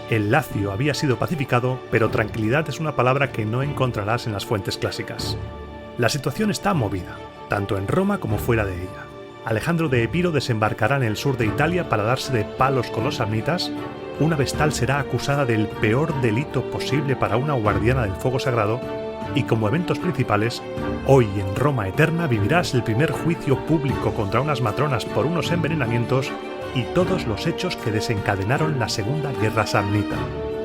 El Lacio había sido pacificado, pero tranquilidad es una palabra que no encontrarás en las fuentes clásicas. La situación está movida, tanto en Roma como fuera de ella. Alejandro de Epiro desembarcará en el sur de Italia para darse de palos con los samnitas. Una vestal será acusada del peor delito posible para una guardiana del fuego sagrado, y como eventos principales, hoy en Roma Eterna vivirás el primer juicio público contra unas matronas por unos envenenamientos y todos los hechos que desencadenaron la Segunda Guerra Samnita.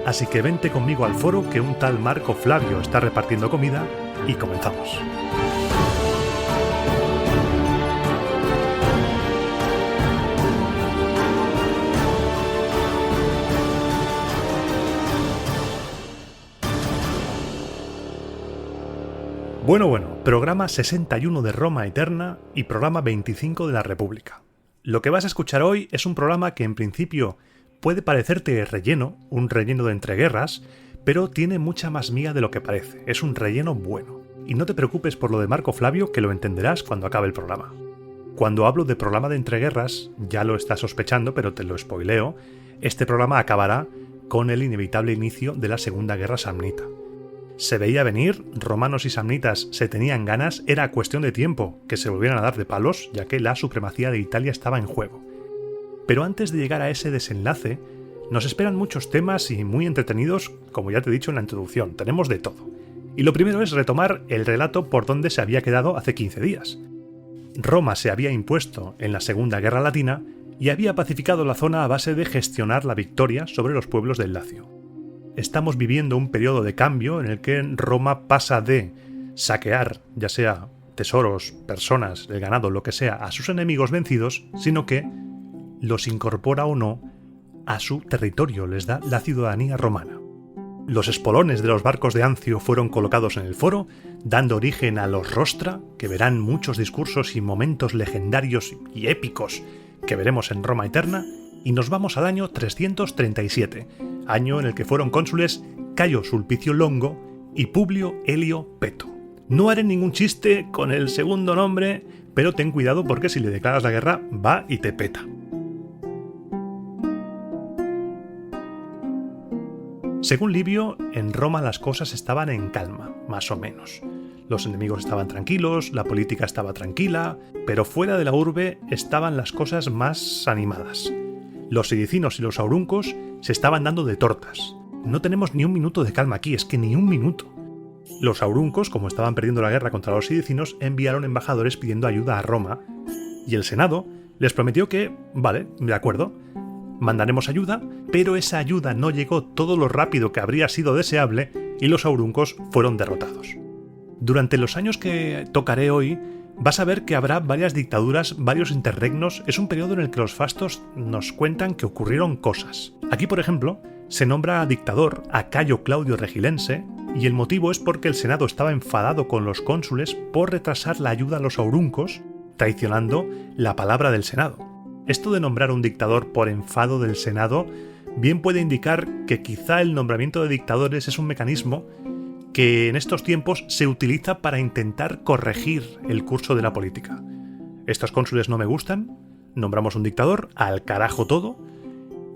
Así que vente conmigo al foro, que un tal Marco Flavio está repartiendo comida, y comenzamos. Bueno, programa 61 de Roma Eterna y programa 25 de la República. Lo que vas a escuchar hoy es un programa que en principio puede parecerte relleno, un relleno de entreguerras, pero tiene mucha más miga de lo que parece. Es un relleno bueno. Y no te preocupes por lo de Marco Flavio, que lo entenderás cuando acabe el programa. Cuando hablo de programa de entreguerras, ya lo estás sospechando, pero te lo spoileo, este programa acabará con el inevitable inicio de la Segunda Guerra Samnita. Se veía venir, romanos y samnitas se tenían ganas, era cuestión de tiempo que se volvieran a dar de palos, ya que la supremacía de Italia estaba en juego. Pero antes de llegar a ese desenlace, nos esperan muchos temas y muy entretenidos, como ya te he dicho en la introducción, tenemos de todo. Y lo primero es retomar el relato por donde se había quedado hace 15 días. Roma se había impuesto en la Segunda Guerra Latina y había pacificado la zona a base de gestionar la victoria sobre los pueblos del Lacio. Estamos viviendo un periodo de cambio en el que Roma pasa de saquear, ya sea tesoros, personas, el ganado, lo que sea, a sus enemigos vencidos, sino que los incorpora o no a su territorio, les da la ciudadanía romana. Los espolones de los barcos de Ancio fueron colocados en el foro, dando origen a los rostra, que verán muchos discursos y momentos legendarios y épicos que veremos en Roma Eterna, y nos vamos al año 337, año en el que fueron cónsules Cayo Sulpicio Longo y Publio Helio Peto. No haré ningún chiste con el segundo nombre, pero ten cuidado porque si le declaras la guerra va y te peta. Según Livio, en Roma las cosas estaban en calma, más o menos. Los enemigos estaban tranquilos, la política estaba tranquila, pero fuera de la urbe estaban las cosas más animadas. Los sidicinos y los auruncos se estaban dando de tortas. No tenemos ni un minuto de calma aquí, es que ni un minuto. Los auruncos, como estaban perdiendo la guerra contra los sidicinos, enviaron embajadores pidiendo ayuda a Roma, y el Senado les prometió que, vale, de acuerdo, mandaremos ayuda, pero esa ayuda no llegó todo lo rápido que habría sido deseable y los auruncos fueron derrotados. Durante los años que tocaré hoy, vas a ver que habrá varias dictaduras, varios interregnos. Es un periodo en el que los fastos nos cuentan que ocurrieron cosas. Aquí, por ejemplo, se nombra dictador a Cayo Claudio Regilense, y el motivo es porque el Senado estaba enfadado con los cónsules por retrasar la ayuda a los auruncos, traicionando la palabra del Senado. Esto de nombrar un dictador por enfado del Senado bien puede indicar que quizá el nombramiento de dictadores es un mecanismo que en estos tiempos se utiliza para intentar corregir el curso de la política. Estos cónsules no me gustan, nombramos un dictador, al carajo todo,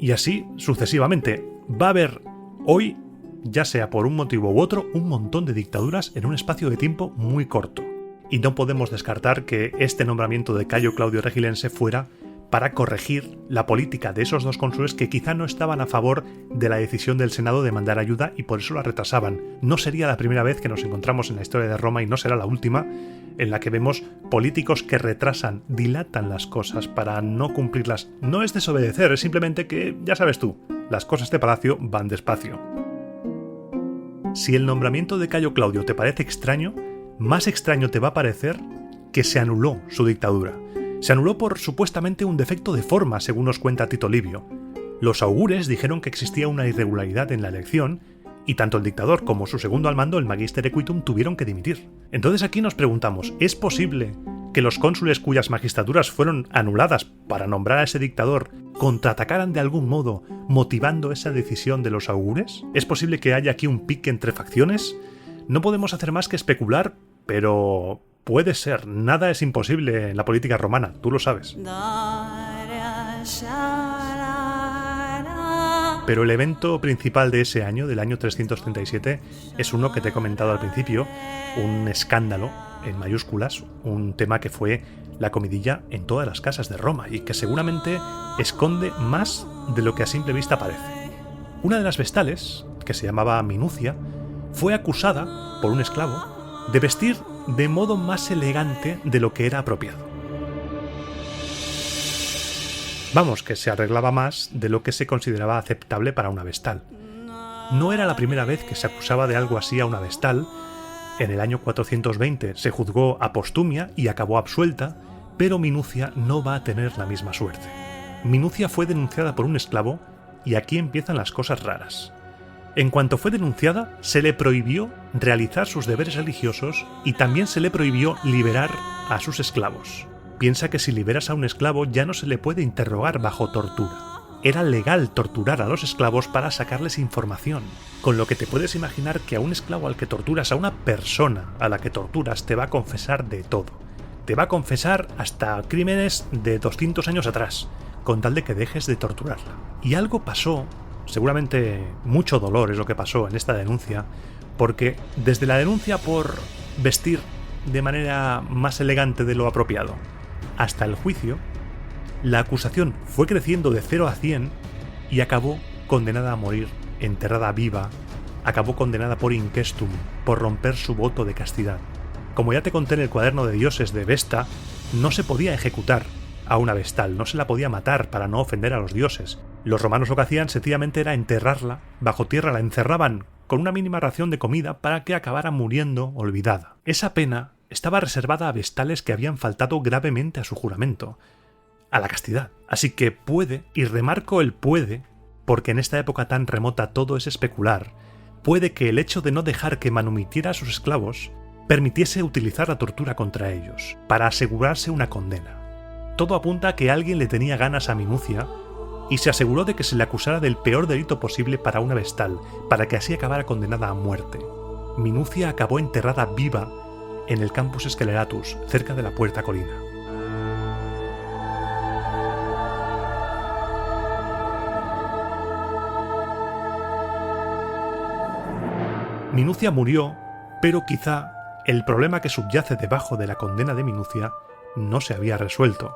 y así sucesivamente. Va a haber hoy, ya sea por un motivo u otro, un montón de dictaduras en un espacio de tiempo muy corto. Y no podemos descartar que este nombramiento de Cayo Claudio Regilense fuera para corregir la política de esos dos cónsules que quizá no estaban a favor de la decisión del Senado de mandar ayuda y por eso la retrasaban. No sería la primera vez que nos encontramos en la historia de Roma y no será la última en la que vemos políticos que retrasan, dilatan las cosas para no cumplirlas. No es desobedecer, es simplemente que, ya sabes tú, las cosas de palacio van despacio. Si el nombramiento de Cayo Claudio te parece extraño, más extraño te va a parecer que se anuló su dictadura. Se anuló por supuestamente un defecto de forma, según nos cuenta Tito Livio. Los augures dijeron que existía una irregularidad en la elección y tanto el dictador como su segundo al mando, el Magister Equitum, tuvieron que dimitir. Entonces aquí nos preguntamos, ¿es posible que los cónsules cuyas magistraturas fueron anuladas para nombrar a ese dictador contraatacaran de algún modo, motivando esa decisión de los augures? ¿Es posible que haya aquí un pique entre facciones? No podemos hacer más que especular, pero puede ser. Nada es imposible en la política romana, tú lo sabes. pero el evento principal de ese año, del año 337, es uno que te he comentado al principio, un escándalo en mayúsculas, un tema que fue la comidilla en todas las casas de Roma y que seguramente esconde más de lo que a simple vista parece. Una de las vestales, que se llamaba Minucia, fue acusada por un esclavo de vestir de modo más elegante de lo que era apropiado. Vamos, que se arreglaba más de lo que se consideraba aceptable para una vestal. No era la primera vez que se acusaba de algo así a una vestal. En el año 420 se juzgó a Postumia y acabó absuelta, pero Minucia no va a tener la misma suerte. Minucia fue denunciada por un esclavo y aquí empiezan las cosas raras. En cuanto fue denunciada, se le prohibió realizar sus deberes religiosos y también se le prohibió liberar a sus esclavos. Piensa que si liberas a un esclavo ya no se le puede interrogar bajo tortura. Era legal torturar a los esclavos para sacarles información, con lo que te puedes imaginar que a un esclavo al que torturas, a una persona a la que torturas, te va a confesar de todo. Te va a confesar hasta crímenes de 200 años atrás, con tal de que dejes de torturarla. Y algo pasó, seguramente mucho dolor es lo que pasó en esta denuncia, porque desde la denuncia por vestir de manera más elegante de lo apropiado hasta el juicio, la acusación fue creciendo de 0 a 100 y acabó condenada a morir, enterrada viva, acabó condenada por inquestum, por romper su voto de castidad. Como ya te conté en el cuaderno de dioses de Vesta, no se podía ejecutar a una vestal, no se la podía matar para no ofender a los dioses. Los romanos lo que hacían sencillamente era enterrarla bajo tierra, la encerraban con una mínima ración de comida para que acabara muriendo olvidada. Esa pena estaba reservada a vestales que habían faltado gravemente a su juramento, a la castidad. Así que puede, y remarco el puede, porque en esta época tan remota todo es especular, puede que el hecho de no dejar que manumitiera a sus esclavos permitiese utilizar la tortura contra ellos, para asegurarse una condena. Todo apunta a que alguien le tenía ganas a Minucia y se aseguró de que se le acusara del peor delito posible para una vestal, para que así acabara condenada a muerte. Minucia acabó enterrada viva en el Campus Sceleratus, cerca de la Puerta Colina. Minucia murió, pero quizá el problema que subyace debajo de la condena de Minucia no se había resuelto,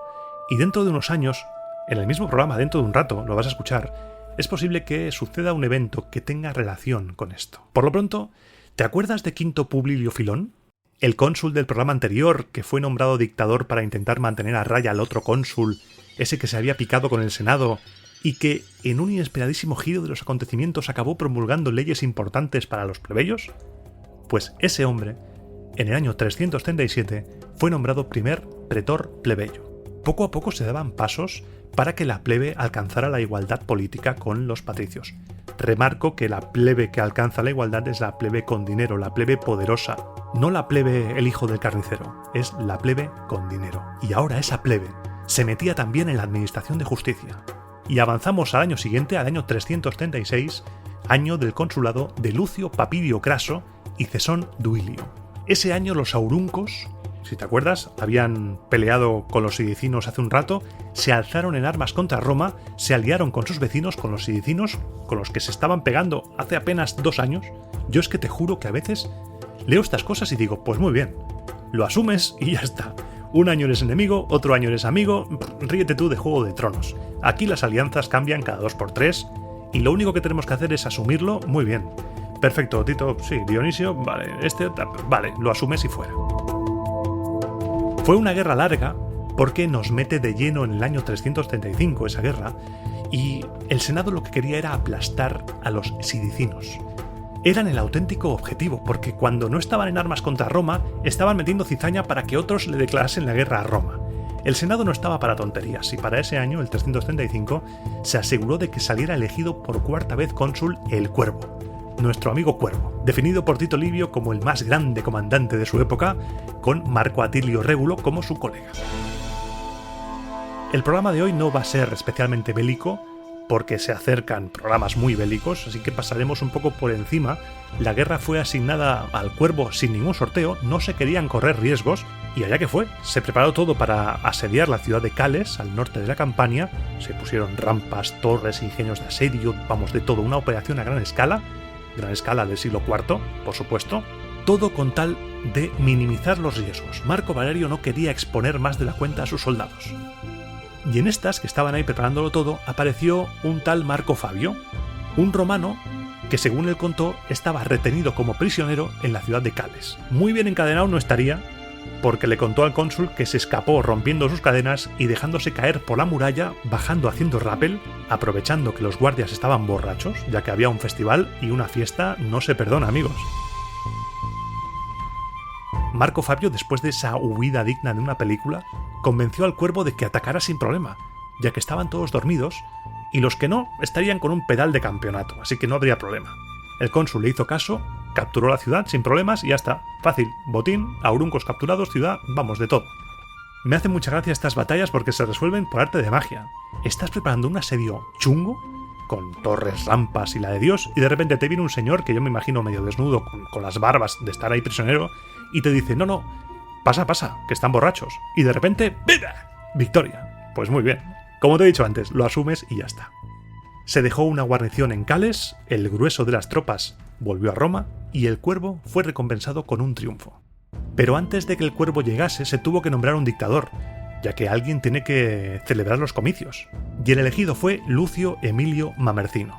y dentro de unos años, en el mismo programa, dentro de un rato, lo vas a escuchar, es posible que suceda un evento que tenga relación con esto. Por lo pronto, ¿te acuerdas de Quinto Publio Filón? El cónsul del programa anterior, que fue nombrado dictador para intentar mantener a raya al otro cónsul, ese que se había picado con el Senado, y que, en un inesperadísimo giro de los acontecimientos, acabó promulgando leyes importantes para los plebeyos? Pues ese hombre, en el año 337, fue nombrado primer pretor plebeyo. Poco a poco se daban pasos para que la plebe alcanzara la igualdad política con los patricios. Remarco que la plebe que alcanza la igualdad es la plebe con dinero, la plebe poderosa. No la plebe el hijo del carnicero, es la plebe con dinero. Y ahora esa plebe se metía también en la administración de justicia. Y avanzamos al año siguiente, al año 336, año del consulado de Lucio Papidio Craso y Cesón Duilio. Ese año los auruncos, si te acuerdas, habían peleado con los sidicinos hace un rato, se alzaron en armas contra Roma, se aliaron con sus vecinos, con los sidicinos, con los que se estaban pegando hace apenas 2 años. Yo es que te juro que a veces leo estas cosas y digo, pues muy bien, lo asumes y ya está. Un año eres enemigo, otro año eres amigo, ríete tú de Juego de Tronos. Aquí las alianzas cambian cada 2x3 y lo único que tenemos que hacer es asumirlo muy bien. Perfecto, Tito, sí, Dionisio, vale, vale, lo asumes y fuera. Fue una guerra larga porque nos mete de lleno en el año 335 esa guerra y el Senado lo que quería era aplastar a los sidicinos. Eran el auténtico objetivo, porque cuando no estaban en armas contra Roma, estaban metiendo cizaña para que otros le declarasen la guerra a Roma. El Senado no estaba para tonterías, y para ese año, el 335, se aseguró de que saliera elegido por 4ª vez cónsul el Cuervo, nuestro amigo Cuervo, definido por Tito Livio como el más grande comandante de su época, con Marco Atilio Régulo como su colega. El programa de hoy no va a ser especialmente bélico, porque se acercan programas muy bélicos, así que pasaremos un poco por encima. La guerra fue asignada al Cuervo sin ningún sorteo, no se querían correr riesgos, y allá que fue. Se preparó todo para asediar la ciudad de Cales, al norte de la Campania. Se pusieron rampas, torres, ingenios de asedio, vamos, de todo, una operación a gran escala del siglo IV, por supuesto, todo con tal de minimizar los riesgos. Marco Valerio no quería exponer más de la cuenta a sus soldados. Y en estas, que estaban ahí preparándolo todo, apareció un tal Marco Fabio, un romano que, según él contó, estaba retenido como prisionero en la ciudad de Cales. Muy bien encadenado no estaría, porque le contó al cónsul que se escapó rompiendo sus cadenas y dejándose caer por la muralla, bajando haciendo rappel, aprovechando que los guardias estaban borrachos, ya que había un festival y una fiesta no se perdona, amigos. Marco Fabio, después de esa huida digna de una película, convenció al Cuervo de que atacara sin problema, ya que estaban todos dormidos, y los que no estarían con un pedal de campeonato, así que no habría problema. El cónsul le hizo caso, capturó la ciudad sin problemas y ya está. Fácil, botín, auruncos capturados, ciudad, vamos, de todo. Me hacen mucha gracia estas batallas porque se resuelven por arte de magia. Estás preparando un asedio chungo, con torres, rampas y la de Dios, y de repente te viene un señor que yo me imagino medio desnudo, con las barbas de estar ahí prisionero, y te dice, no, pasa, que están borrachos. Y de repente, ¡vida! ¡Victoria! Pues muy bien. Como te he dicho antes, lo asumes y ya está. Se dejó una guarnición en Cales, el grueso de las tropas volvió a Roma y el Cuervo fue recompensado con un triunfo. Pero antes de que el Cuervo llegase se tuvo que nombrar un dictador, ya que alguien tiene que celebrar los comicios. Y el elegido fue Lucio Emilio Mamercino.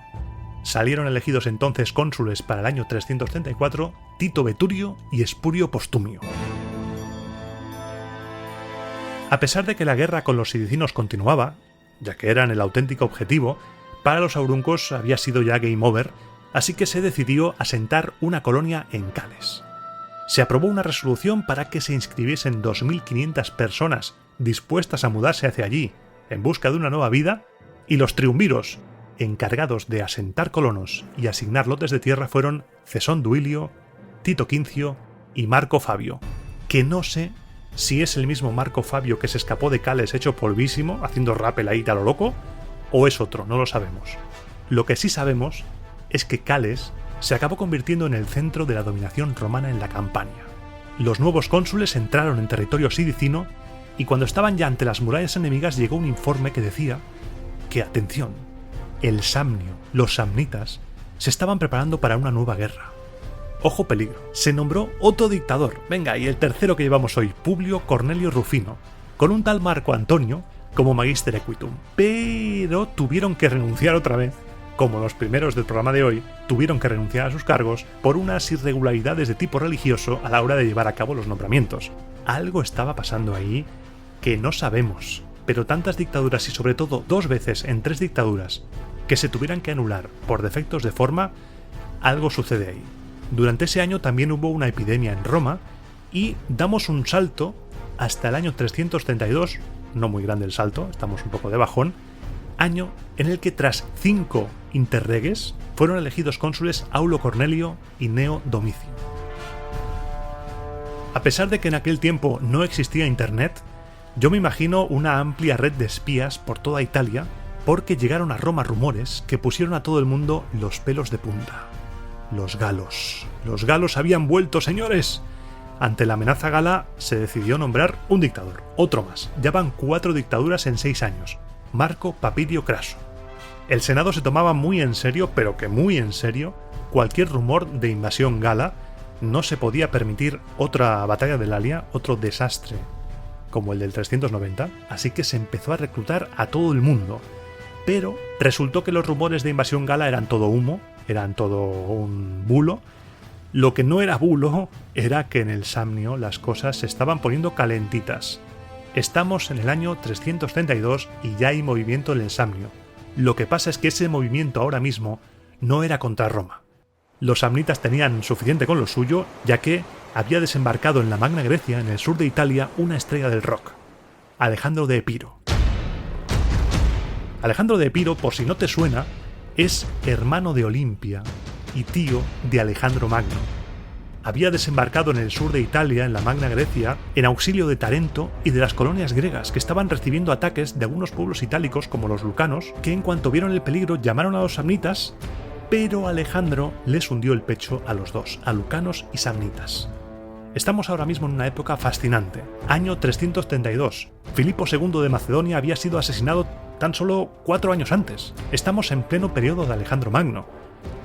Salieron elegidos entonces cónsules para el año 334 Tito Veturio y Espurio Postumio. A pesar de que la guerra con los sidicinos continuaba, ya que eran el auténtico objetivo, para los auruncos había sido ya game over, así que se decidió asentar una colonia en Cales. Se aprobó una resolución para que se inscribiesen 2.500 personas dispuestas a mudarse hacia allí en busca de una nueva vida, y los triunviros encargados de asentar colonos y asignar lotes de tierra fueron Cesón Duilio, Tito Quincio y Marco Fabio, que no sé si es el mismo Marco Fabio que se escapó de Cales hecho polvísimo, haciendo rappel ahí a lo loco, o es otro, no lo sabemos. Lo que sí sabemos es que Cales se acabó convirtiendo en el centro de la dominación romana en la Campania. Los nuevos cónsules entraron en territorio sidicino y cuando estaban ya ante las murallas enemigas llegó un informe que decía que, atención, el Samnio, los samnitas, se estaban preparando para una nueva guerra. Ojo peligro, se nombró otro dictador, venga, y el tercero que llevamos hoy, Publio Cornelio Rufino, con un tal Marco Antonio como Magister Equitum, pero tuvieron que renunciar otra vez, como los primeros del programa de hoy, tuvieron que renunciar a sus cargos por unas irregularidades de tipo religioso a la hora de llevar a cabo los nombramientos. Algo estaba pasando ahí que no sabemos, pero tantas dictaduras y sobre todo 2 veces en 3 dictaduras que se tuvieran que anular por defectos de forma, algo sucede ahí. Durante ese año también hubo una epidemia en Roma y damos un salto hasta el año 332, no muy grande el salto, estamos un poco de bajón, año en el que tras 5 interreges fueron elegidos cónsules Aulo Cornelio y Neo Domicio. A pesar de que en aquel tiempo no existía internet, yo me imagino una amplia red de espías por toda Italia, porque llegaron a Roma rumores que pusieron a todo el mundo los pelos de punta. Los galos. Los galos habían vuelto, señores. Ante la amenaza gala se decidió nombrar un dictador, otro más. Ya van 4 dictaduras en 6 años. Marco Papirio Craso. El Senado se tomaba muy en serio, pero que muy en serio, cualquier rumor de invasión gala. No se podía permitir otra batalla de Lalia, otro desastre como el del 390, así que se empezó a reclutar a todo el mundo. Pero resultó que los rumores de invasión gala eran todo humo, eran todo un bulo. Lo que no era bulo era que en el Samnio las cosas se estaban poniendo calentitas. Estamos en el año 332 y ya hay movimiento en el Samnio. Lo que pasa es que ese movimiento ahora mismo no era contra Roma. Los samnitas tenían suficiente con lo suyo, ya que había desembarcado en la Magna Grecia, en el sur de Italia, una estrella del rock, Alejandro de Epiro. Alejandro de Epiro, por si no te suena, es hermano de Olimpia y tío de Alejandro Magno. había desembarcado en el sur de Italia, en la Magna Grecia, en auxilio de Tarento y de las colonias griegas que estaban recibiendo ataques de algunos pueblos itálicos como los lucanos, que en cuanto vieron el peligro llamaron a los samnitas, pero Alejandro les hundió el pecho a los dos, a lucanos y samnitas. Estamos ahora mismo en una época fascinante, año 332. Filipo II de Macedonia había sido asesinado tan solo 4 años antes. Estamos en pleno periodo de Alejandro Magno.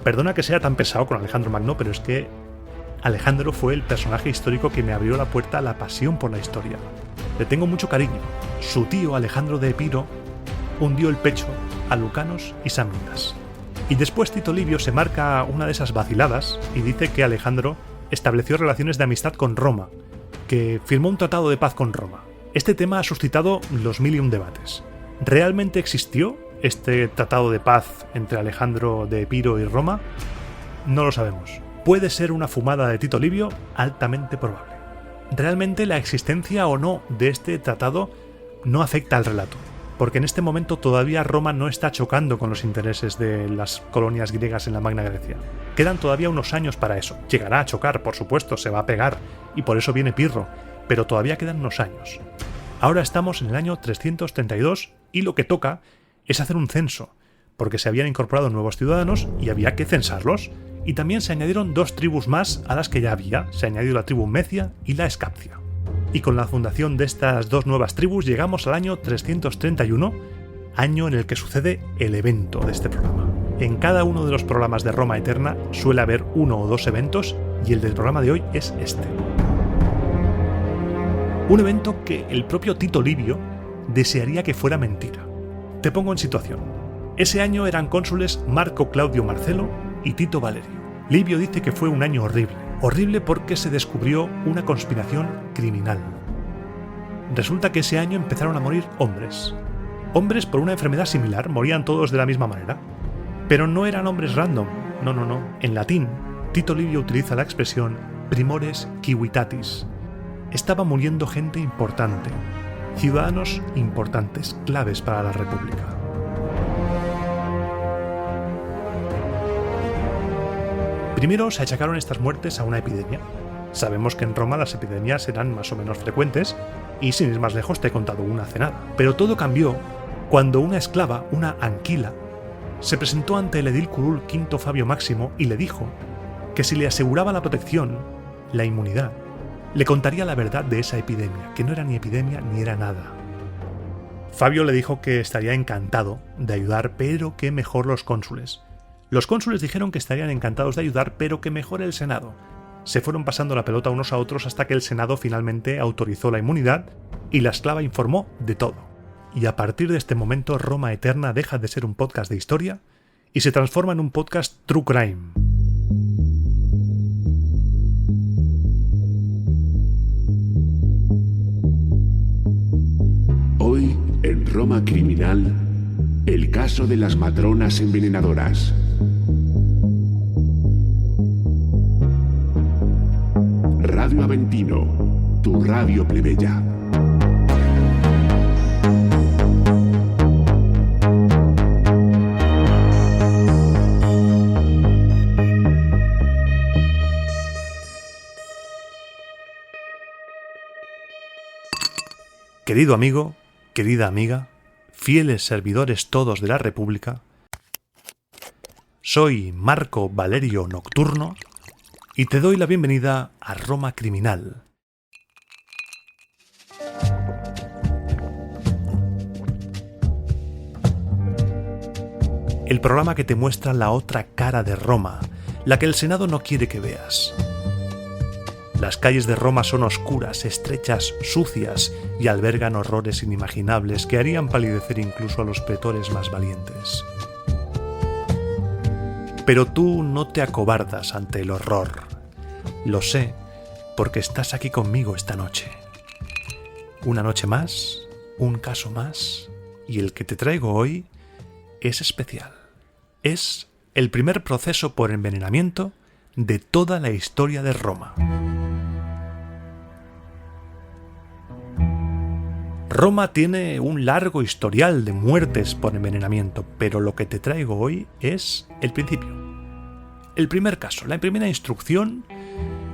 Perdona que sea tan pesado con Alejandro Magno, pero es que Alejandro fue el personaje histórico que me abrió la puerta a la pasión por la historia. Le tengo mucho cariño. Su tío Alejandro de Epiro hundió el pecho a lucanos y samnitas. Y después Tito Livio se marca una de esas vaciladas y dice que Alejandro estableció relaciones de amistad con Roma, que firmó un tratado de paz con Roma. Este tema ha suscitado los mil y un debates. ¿Realmente existió este tratado de paz entre Alejandro de Epiro y Roma? No lo sabemos. Puede ser una fumada de Tito Livio, altamente probable. Realmente la existencia o no de este tratado no afecta al relato, porque en este momento todavía Roma no está chocando con los intereses de las colonias griegas en la Magna Grecia. Quedan todavía unos años para eso. Llegará a chocar, por supuesto, se va a pegar, y por eso viene Pirro, pero todavía quedan unos años. Ahora estamos en el año 332 y lo que toca es hacer un censo, porque se habían incorporado nuevos ciudadanos y había que censarlos, y también se añadieron 2 tribus más a las que ya había, se añadió la tribu Mecia y la Escapcia. Y con la fundación de estas 2 nuevas tribus llegamos al año 331, año en el que sucede el evento de este programa. En cada uno de los programas de Roma Eterna suele haber 1 o 2 eventos y el del programa de hoy es este. Un evento que el propio Tito Livio desearía que fuera mentira. Te pongo en situación. Ese año eran cónsules Marco Claudio Marcelo y Tito Valerio. Livio dice que fue un año horrible. Horrible porque se descubrió una conspiración criminal. Resulta que ese año empezaron a morir hombres. Hombres por una enfermedad similar, morían todos de la misma manera. Pero no eran hombres random, no. En latín, Tito Livio utiliza la expresión primores civitatis. Estaba muriendo gente importante, ciudadanos importantes, claves para la República. Primero se achacaron estas muertes a una epidemia. Sabemos que en Roma las epidemias eran más o menos frecuentes y sin ir más lejos te he contado una hace nada. Pero todo cambió cuando una esclava, una Anquila, se presentó ante el edil curul V Fabio Máximo y le dijo que si le aseguraba la protección, la inmunidad, le contaría la verdad de esa epidemia, que no era ni epidemia ni era nada. Fabio le dijo que estaría encantado de ayudar, pero que mejor los cónsules. Los cónsules dijeron que estarían encantados de ayudar, pero que mejor el Senado. Se fueron pasando la pelota unos a otros hasta que el Senado finalmente autorizó la inmunidad y la esclava informó de todo. Y a partir de este momento Roma Eterna deja de ser un podcast de historia y se transforma en un podcast True Crime. Hoy, en Roma Criminal, el caso de las matronas envenenadoras. Radio Aventino, tu radio plebeya. Querido amigo, querida amiga, fieles servidores todos de la República, soy Marco Valerio Nocturno y te doy la bienvenida a Roma Criminal. El programa que te muestra la otra cara de Roma, la que el Senado no quiere que veas. Las calles de Roma son oscuras, estrechas, sucias y albergan horrores inimaginables que harían palidecer incluso a los pretores más valientes. Pero tú no te acobardas ante el horror. Lo sé, porque estás aquí conmigo esta noche. Una noche más, un caso más, y el que te traigo hoy es especial. Es el primer proceso por envenenamiento de toda la historia de Roma. Roma tiene un largo historial de muertes por envenenamiento, pero lo que te traigo hoy es el principio. El primer caso, la primera instrucción,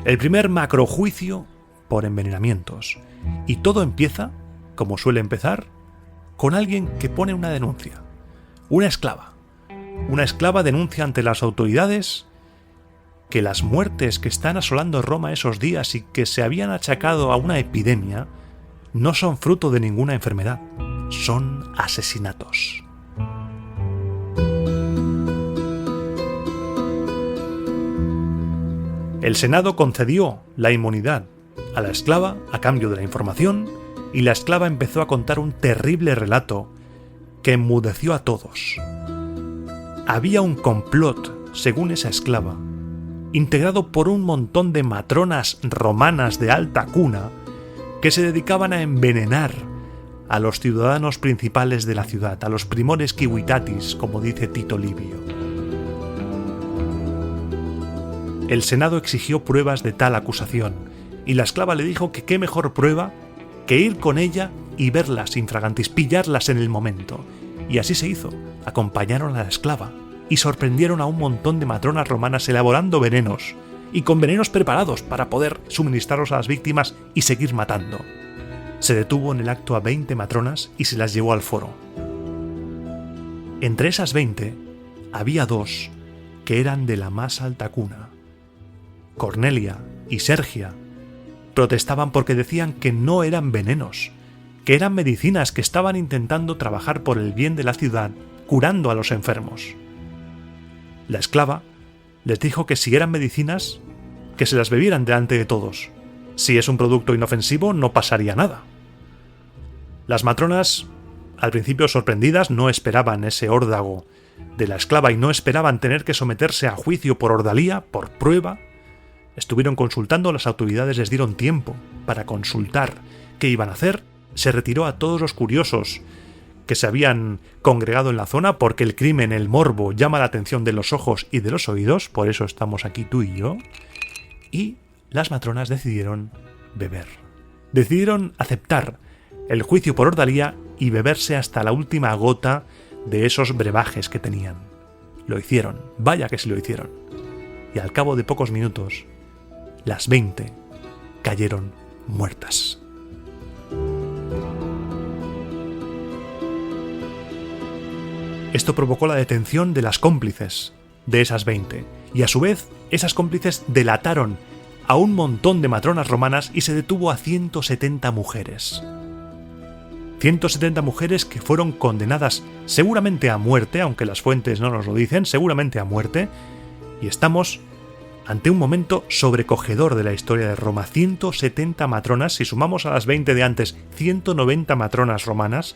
El primer macrojuicio por envenenamientos. Y todo empieza, como suele empezar, con alguien que pone una denuncia. Una esclava. Una esclava denuncia ante las autoridades que las muertes que están asolando Roma esos días y que se habían achacado a una epidemia no son fruto de ninguna enfermedad, son asesinatos. El Senado concedió la inmunidad a la esclava a cambio de la información y la esclava empezó a contar un terrible relato que enmudeció a todos. Había un complot, según esa esclava, integrado por un montón de matronas romanas de alta cuna que se dedicaban a envenenar a los ciudadanos principales de la ciudad, a los primores civitatis, como dice Tito Livio. El Senado exigió pruebas de tal acusación, y la esclava le dijo que qué mejor prueba que ir con ella y verlas infragantis, pillarlas en el momento. Y así se hizo. Acompañaron a la esclava y sorprendieron a un montón de matronas romanas elaborando venenos, y con venenos preparados para poder suministrarlos a las víctimas y seguir matando. Se detuvo en el acto a 20 matronas y se las llevó al foro. Entre esas 20 había 2 que eran de la más alta cuna. Cornelia y Sergia protestaban porque decían que no eran venenos, que eran medicinas que estaban intentando trabajar por el bien de la ciudad, curando a los enfermos. La esclava les dijo que si eran medicinas, que se las bebieran delante de todos. Si es un producto inofensivo, no pasaría nada. Las matronas, al principio sorprendidas, no esperaban ese órdago de la esclava y no esperaban tener que someterse a juicio por ordalía, por prueba. Estuvieron consultando, las autoridades les dieron tiempo para consultar qué iban a hacer. Se retiró a todos los curiosos que se habían congregado en la zona, porque el crimen, el morbo, llama la atención de los ojos y de los oídos, por eso estamos aquí tú y yo. Y las matronas decidieron beber. Decidieron aceptar el juicio por ordalía y beberse hasta la última gota de esos brebajes que tenían. Lo hicieron, vaya que sí lo hicieron. Y al cabo de pocos minutos, las 20 cayeron muertas. Esto provocó la detención de las cómplices de esas 20, y a su vez esas cómplices delataron a un montón de matronas romanas y se detuvo a 170 mujeres. 170 mujeres que fueron condenadas seguramente a muerte, aunque las fuentes no nos lo dicen, seguramente a muerte, y estamos ante un momento sobrecogedor de la historia de Roma. 170 matronas, si sumamos a las 20 de antes, 190 matronas romanas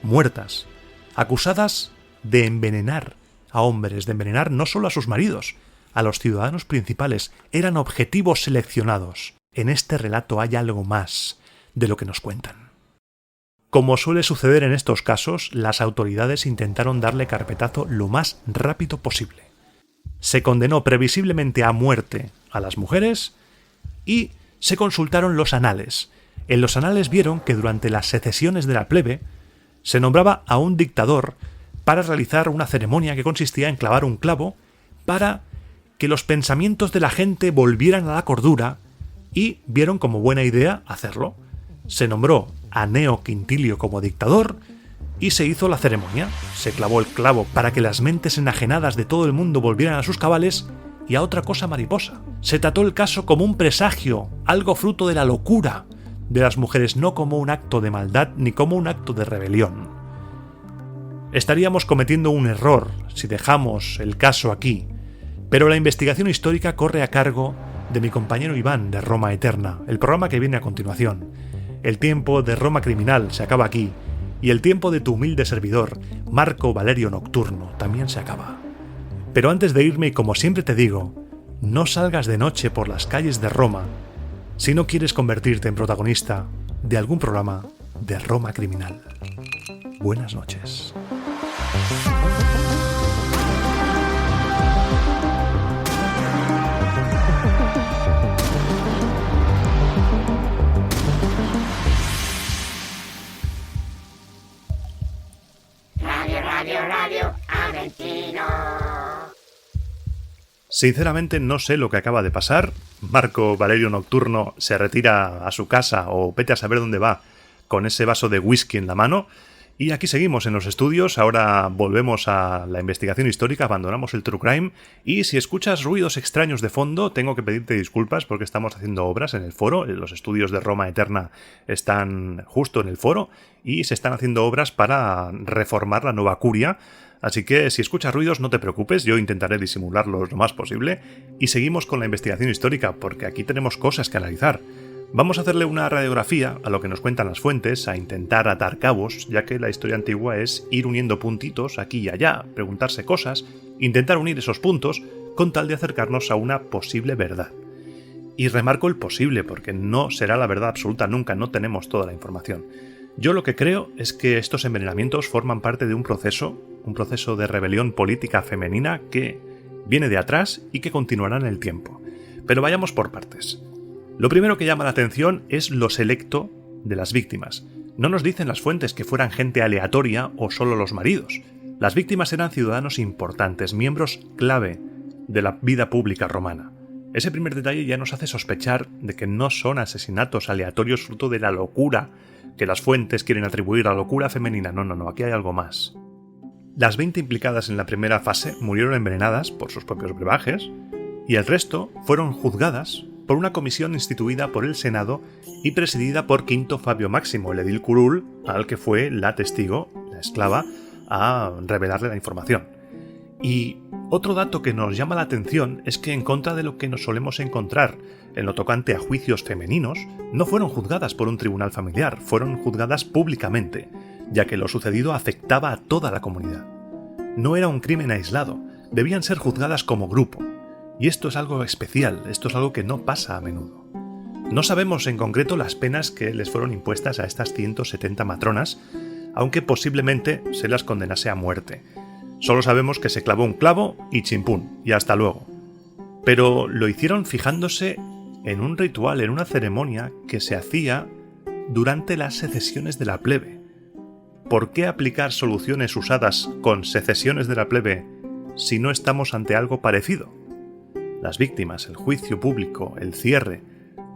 muertas, acusadas de envenenar a hombres, de envenenar no solo a sus maridos, a los ciudadanos principales. Eran objetivos seleccionados. En este relato hay algo más de lo que nos cuentan. Como suele suceder en estos casos, las autoridades intentaron darle carpetazo lo más rápido posible. Se condenó previsiblemente a muerte a las mujeres y se consultaron los anales. En los anales vieron que durante las secesiones de la plebe se nombraba a un dictador para realizar una ceremonia que consistía en clavar un clavo para que los pensamientos de la gente volvieran a la cordura, y vieron como buena idea hacerlo. Se nombró a Cneo Quintilio como dictador y se hizo la ceremonia. Se clavó el clavo para que las mentes enajenadas de todo el mundo volvieran a sus cabales y a otra cosa mariposa. Se trató el caso como un presagio, algo fruto de la locura de las mujeres, no como un acto de maldad ni como un acto de rebelión. Estaríamos cometiendo un error si dejamos el caso aquí, pero la investigación histórica corre a cargo de mi compañero Iván de Roma Eterna, el programa que viene a continuación. El tiempo de Roma Criminal se acaba aquí, y el tiempo de tu humilde servidor, Marco Valerio Nocturno, también se acaba. Pero antes de irme, y como siempre te digo, no salgas de noche por las calles de Roma si no quieres convertirte en protagonista de algún programa de Roma Criminal. Buenas noches. Radio Aventino. Sinceramente no sé lo que acaba de pasar. Marco Valerio Nocturno se retira a su casa o vete a saber dónde va con ese vaso de whisky en la mano. Y aquí seguimos en los estudios, ahora volvemos a la investigación histórica, abandonamos el True Crime y si escuchas ruidos extraños de fondo tengo que pedirte disculpas porque estamos haciendo obras en el foro, los estudios de Roma Eterna están justo en el foro y se están haciendo obras para reformar la nueva curia, así que si escuchas ruidos no te preocupes, yo intentaré disimularlos lo más posible y seguimos con la investigación histórica porque aquí tenemos cosas que analizar. Vamos a hacerle una radiografía a lo que nos cuentan las fuentes, a intentar atar cabos, ya que la historia antigua es ir uniendo puntitos aquí y allá, preguntarse cosas, intentar unir esos puntos con tal de acercarnos a una posible verdad. Y remarco el posible, porque no será la verdad absoluta nunca, no tenemos toda la información. Yo lo que creo es que estos envenenamientos forman parte de un proceso de rebelión política femenina que viene de atrás y que continuará en el tiempo. Pero vayamos por partes. Lo primero que llama la atención es lo selecto de las víctimas. No nos dicen las fuentes que fueran gente aleatoria o solo los maridos. Las víctimas eran ciudadanos importantes, miembros clave de la vida pública romana. Ese primer detalle ya nos hace sospechar de que no son asesinatos aleatorios fruto de la locura que las fuentes quieren atribuir a la locura femenina. No, aquí hay algo más. Las 20 implicadas en la primera fase murieron envenenadas por sus propios brebajes y el resto fueron juzgadas por una comisión instituida por el Senado y presidida por Quinto Fabio Máximo, el edil curul, al que fue la testigo, la esclava, a revelarle la información. Y otro dato que nos llama la atención es que en contra de lo que nos solemos encontrar en lo tocante a juicios femeninos, no fueron juzgadas por un tribunal familiar, fueron juzgadas públicamente, ya que lo sucedido afectaba a toda la comunidad. No era un crimen aislado, debían ser juzgadas como grupo. Y esto es algo especial, esto es algo que no pasa a menudo. No sabemos en concreto las penas que les fueron impuestas a estas 170 matronas, aunque posiblemente se las condenase a muerte. Solo sabemos que se clavó un clavo y chimpún, y hasta luego. Pero lo hicieron fijándose en un ritual, en una ceremonia que se hacía durante las secesiones de la plebe. ¿Por qué aplicar soluciones usadas con secesiones de la plebe si no estamos ante algo parecido? Las víctimas, el juicio público, el cierre,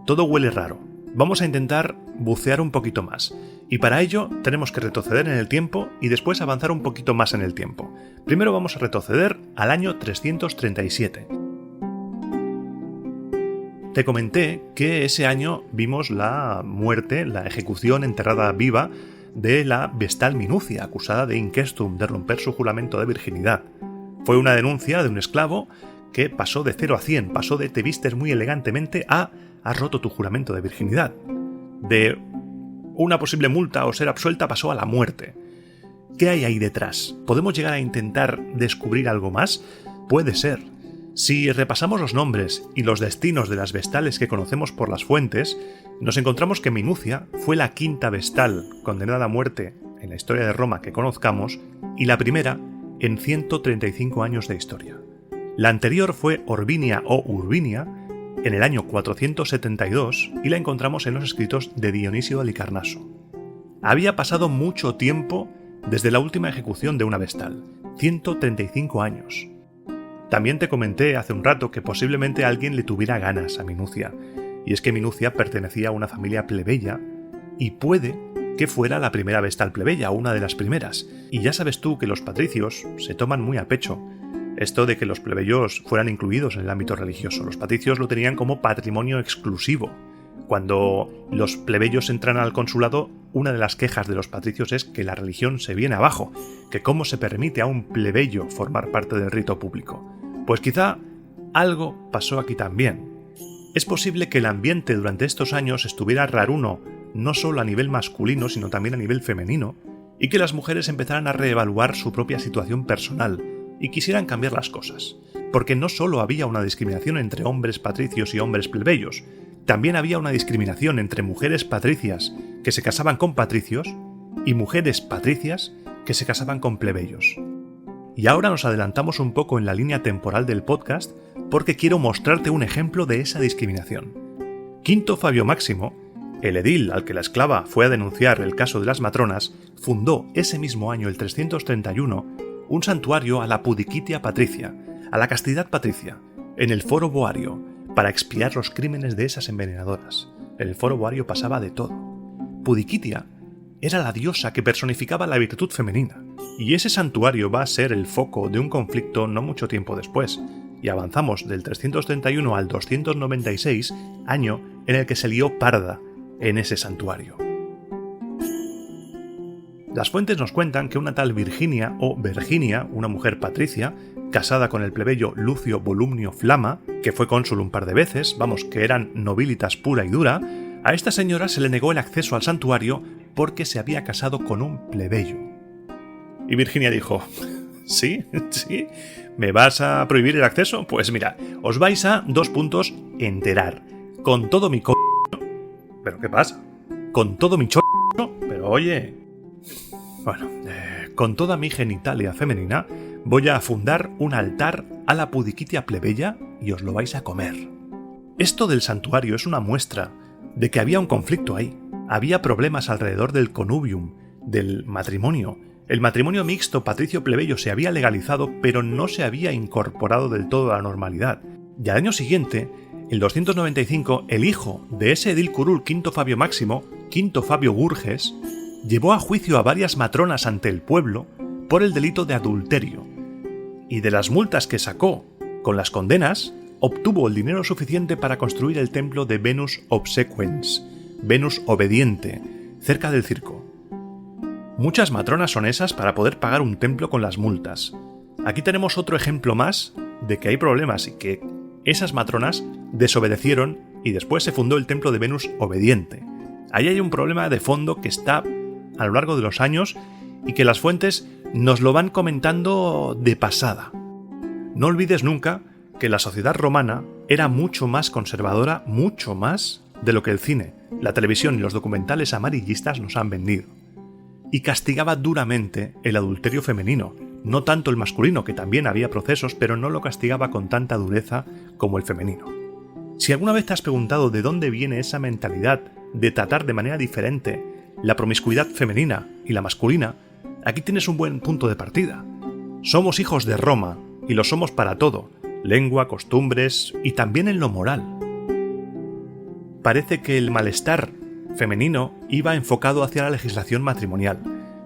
todo huele raro. Vamos a intentar bucear un poquito más, y para ello tenemos que retroceder en el tiempo y después avanzar un poquito más en el tiempo. Primero vamos a retroceder al año 337. Te comenté que ese año vimos la muerte, la ejecución enterrada viva de la vestal Minucia, acusada de inquestum, de romper su juramento de virginidad. Fue una denuncia de un esclavo que pasó de 0 a 100, pasó de te vistes muy elegantemente a has roto tu juramento de virginidad. De una posible multa o ser absuelta pasó a la muerte. ¿Qué hay ahí detrás? ¿Podemos llegar a intentar descubrir algo más? Puede ser. Si repasamos los nombres y los destinos de las vestales que conocemos por las fuentes, nos encontramos que Minucia fue la quinta vestal condenada a muerte en la historia de Roma que conozcamos y la primera en 135 años de historia. La anterior fue Orbinia o Urbinia en el año 472 y la encontramos en los escritos de Dionisio de Halicarnaso. Había pasado mucho tiempo desde la última ejecución de una vestal, 135 años. También te comenté hace un rato que posiblemente alguien le tuviera ganas a Minucia, y es que Minucia pertenecía a una familia plebeya y puede que fuera la primera vestal plebeya, una de las primeras. Y ya sabes tú que los patricios se toman muy a pecho esto de que los plebeyos fueran incluidos en el ámbito religioso. Los patricios lo tenían como patrimonio exclusivo. Cuando los plebeyos entran al consulado, una de las quejas de los patricios es que la religión se viene abajo, que cómo se permite a un plebeyo formar parte del rito público. Pues quizá algo pasó aquí también. Es posible que el ambiente durante estos años estuviera raruno, no solo a nivel masculino, sino también a nivel femenino, y que las mujeres empezaran a reevaluar su propia situación personal, y quisieran cambiar las cosas, porque no solo había una discriminación entre hombres patricios y hombres plebeyos, también había una discriminación entre mujeres patricias que se casaban con patricios y mujeres patricias que se casaban con plebeyos. Y ahora nos adelantamos un poco en la línea temporal del podcast porque quiero mostrarte un ejemplo de esa discriminación. Quinto Fabio Máximo, el edil al que la esclava fue a denunciar el caso de las matronas, fundó ese mismo año, el 331, un santuario a la Pudiquitia Patricia, a la castidad patricia. en el Foro Boario para expiar los crímenes de esas envenenadoras. En el Foro Boario pasaba de todo. Pudiquitia era la diosa que personificaba la virtud femenina, y ese santuario va a ser el foco de un conflicto no mucho tiempo después, y avanzamos del 331 al 296, año en el que se lió parda en ese santuario. Las fuentes nos cuentan que una tal Virginia o Verginia, una mujer patricia, casada con el plebeyo Lucio Volumnio Flama, que fue cónsul un par de veces, que eran nobilitas pura y dura, a esta señora se le negó el acceso al santuario porque se había casado con un plebeyo. Y Virginia dijo: ¿Sí? ¿Me vas a prohibir el acceso? Pues mira, os vais a enterar. Con todo mi ¿Pero qué pasa? Con todo mi Pero oye... Bueno, con toda mi genitalia femenina voy a fundar un altar a la Pudiquitia plebeya y os lo vais a comer. Esto del santuario es una muestra de que había un conflicto ahí. Había problemas alrededor del connubium, del matrimonio. El matrimonio mixto patricio-plebeyo se había legalizado, pero no se había incorporado del todo a la normalidad. Y al año siguiente, en 295, el hijo de ese edil curul Quinto Fabio Máximo, Quinto Fabio Gurges, llevó a juicio a varias matronas ante el pueblo por el delito de adulterio, y de las multas que sacó con las condenas, obtuvo el dinero suficiente para construir el templo de Venus Obsequens, Venus Obediente, cerca del circo. Muchas matronas son esas para poder pagar un templo con las multas. Aquí tenemos otro ejemplo más de que hay problemas y que esas matronas desobedecieron y después se fundó el templo de Venus Obediente. Ahí hay un problema de fondo que está a lo largo de los años y que las fuentes nos lo van comentando de pasada. No olvides nunca que la sociedad romana era mucho más conservadora, mucho más de lo que el cine, la televisión y los documentales amarillistas nos han vendido. Y castigaba duramente el adulterio femenino, no tanto el masculino, que también había procesos, pero no lo castigaba con tanta dureza como el femenino. Si alguna vez te has preguntado de dónde viene esa mentalidad de tratar de manera diferente la promiscuidad femenina y la masculina, aquí tienes un buen punto de partida. Somos hijos de Roma, y lo somos para todo, lengua, costumbres y también en lo moral. Parece que el malestar femenino iba enfocado hacia la legislación matrimonial.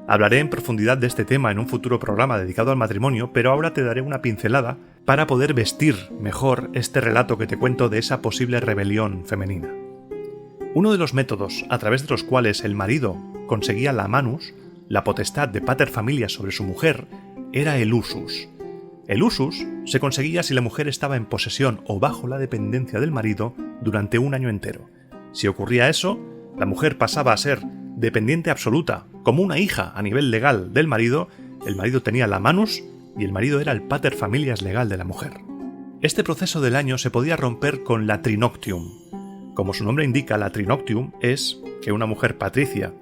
Hablaré en profundidad de este tema en un futuro programa dedicado al matrimonio, pero ahora te daré una pincelada para poder vestir mejor este relato que te cuento de esa posible rebelión femenina. Uno de los métodos a través de los cuales el marido conseguía la manus, la potestad de pater familias sobre su mujer, era el usus. El usus se conseguía si la mujer estaba en posesión o bajo la dependencia del marido durante un año entero. Si ocurría eso, la mujer pasaba a ser dependiente absoluta, como una hija a nivel legal del marido, el marido tenía la manus y el marido era el pater familias legal de la mujer. Este proceso del año se podía romper con la trinoctium. Como su nombre indica, la trinoctium es que una mujer patricia,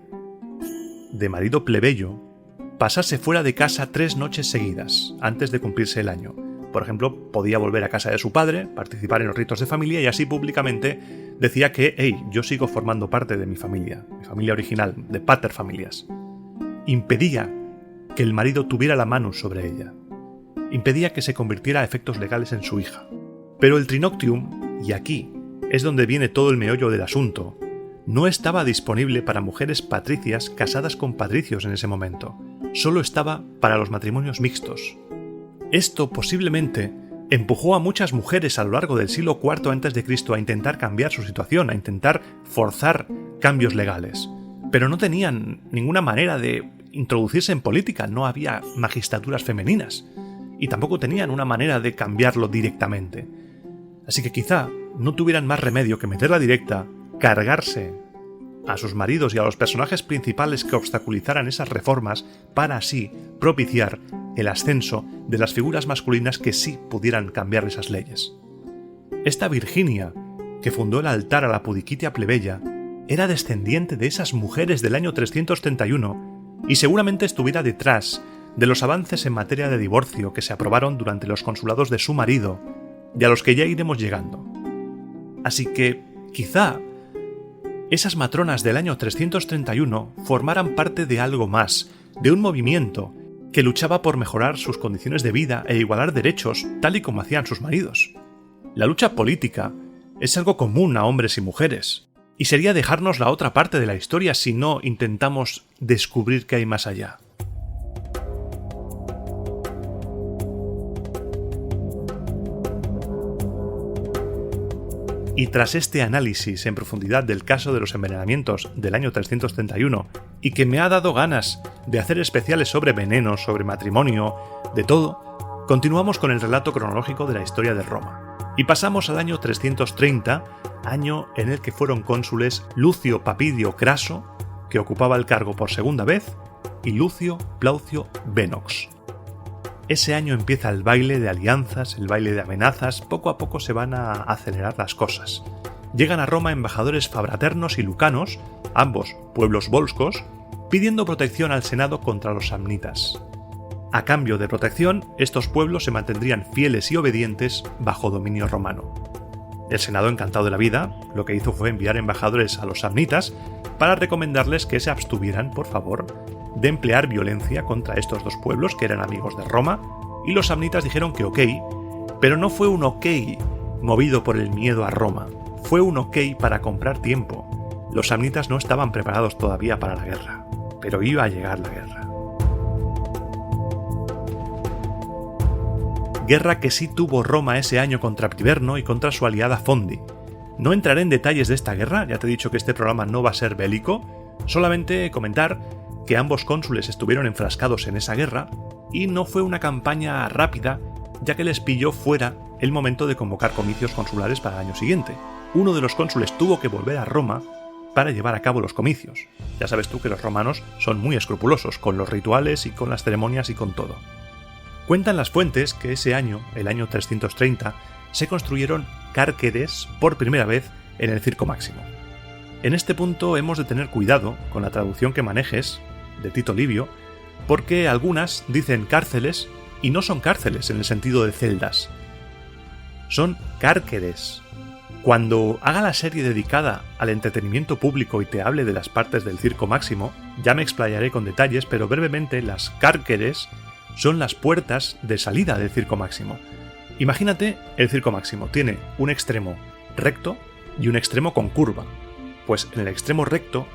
de marido plebeyo, pasase fuera de casa 3 noches seguidas, antes de cumplirse el año. Por ejemplo, podía volver a casa de su padre, participar en los ritos de familia y así públicamente decía que, hey, yo sigo formando parte de mi familia original, de pater familias. Impedía que el marido tuviera la manus sobre ella. Impedía que se convirtiera a efectos legales en su hija. Pero el trinoctium, y aquí es donde viene todo el meollo del asunto, no estaba disponible para mujeres patricias casadas con patricios en ese momento. Solo estaba para los matrimonios mixtos. Esto posiblemente empujó a muchas mujeres a lo largo del siglo IV a.C. a intentar cambiar su situación, a intentar forzar cambios legales. Pero no tenían ninguna manera de introducirse en política, no había magistraturas femeninas, y tampoco tenían una manera de cambiarlo directamente. Así que quizá no tuvieran más remedio que meterla directa, cargarse a sus maridos y a los personajes principales que obstaculizaran esas reformas para así propiciar el ascenso de las figuras masculinas que sí pudieran cambiar esas leyes. Esta Virginia, que fundó el altar a la Pudiquitia plebeya, era descendiente de esas mujeres del año 331 y seguramente estuviera detrás de los avances en materia de divorcio que se aprobaron durante los consulados de su marido y a los que ya iremos llegando. Así que, quizá, esas matronas del año 331 formaran parte de algo más, de un movimiento que luchaba por mejorar sus condiciones de vida e igualar derechos tal y como hacían sus maridos. La lucha política es algo común a hombres y mujeres, y sería dejarnos la otra parte de la historia si no intentamos descubrir qué hay más allá. Y tras este análisis en profundidad del caso de los envenenamientos del año 331, y que me ha dado ganas de hacer especiales sobre venenos, sobre matrimonio, de todo, continuamos con el relato cronológico de la historia de Roma. Y pasamos al año 330, año en el que fueron cónsules Lucio Papidio Craso, que ocupaba el cargo por segunda vez, y Lucio Plaucio Venox. Ese año empieza el baile de alianzas, el baile de amenazas, poco a poco se van a acelerar las cosas. Llegan a Roma embajadores fabraternos y lucanos, ambos pueblos volscos, pidiendo protección al Senado contra los samnitas. A cambio de protección, estos pueblos se mantendrían fieles y obedientes bajo dominio romano. El Senado, encantado de la vida, lo que hizo fue enviar embajadores a los samnitas para recomendarles que se abstuvieran, por favor, de emplear violencia contra estos dos pueblos que eran amigos de Roma, y los samnitas dijeron que ok, pero no fue un ok movido por el miedo a Roma, fue un ok para comprar tiempo. Los samnitas no estaban preparados todavía para la guerra, pero iba a llegar la guerra. Guerra que sí tuvo Roma ese año contra Priverno y contra su aliada Fondi. No entraré en detalles de esta guerra, ya te he dicho que este programa no va a ser bélico, solamente comentar que ambos cónsules estuvieron enfrascados en esa guerra y no fue una campaña rápida, ya que les pilló fuera el momento de convocar comicios consulares para el año siguiente. Uno de los cónsules tuvo que volver a Roma para llevar a cabo los comicios. Ya sabes tú que los romanos son muy escrupulosos con los rituales y con las ceremonias y con todo. Cuentan las fuentes que ese año, el año 330, se construyeron cárceres por primera vez en el Circo Máximo. En este punto hemos de tener cuidado con la traducción que manejes, de Tito Livio, porque algunas dicen cárceles y no son cárceles en el sentido de celdas. Son cárceres. Cuando haga la serie dedicada al entretenimiento público y te hable de las partes del Circo Máximo, ya me explayaré con detalles, pero brevemente las cárceres son las puertas de salida del Circo Máximo. Imagínate el Circo Máximo, tiene un extremo recto y un extremo con curva. Pues en el extremo recto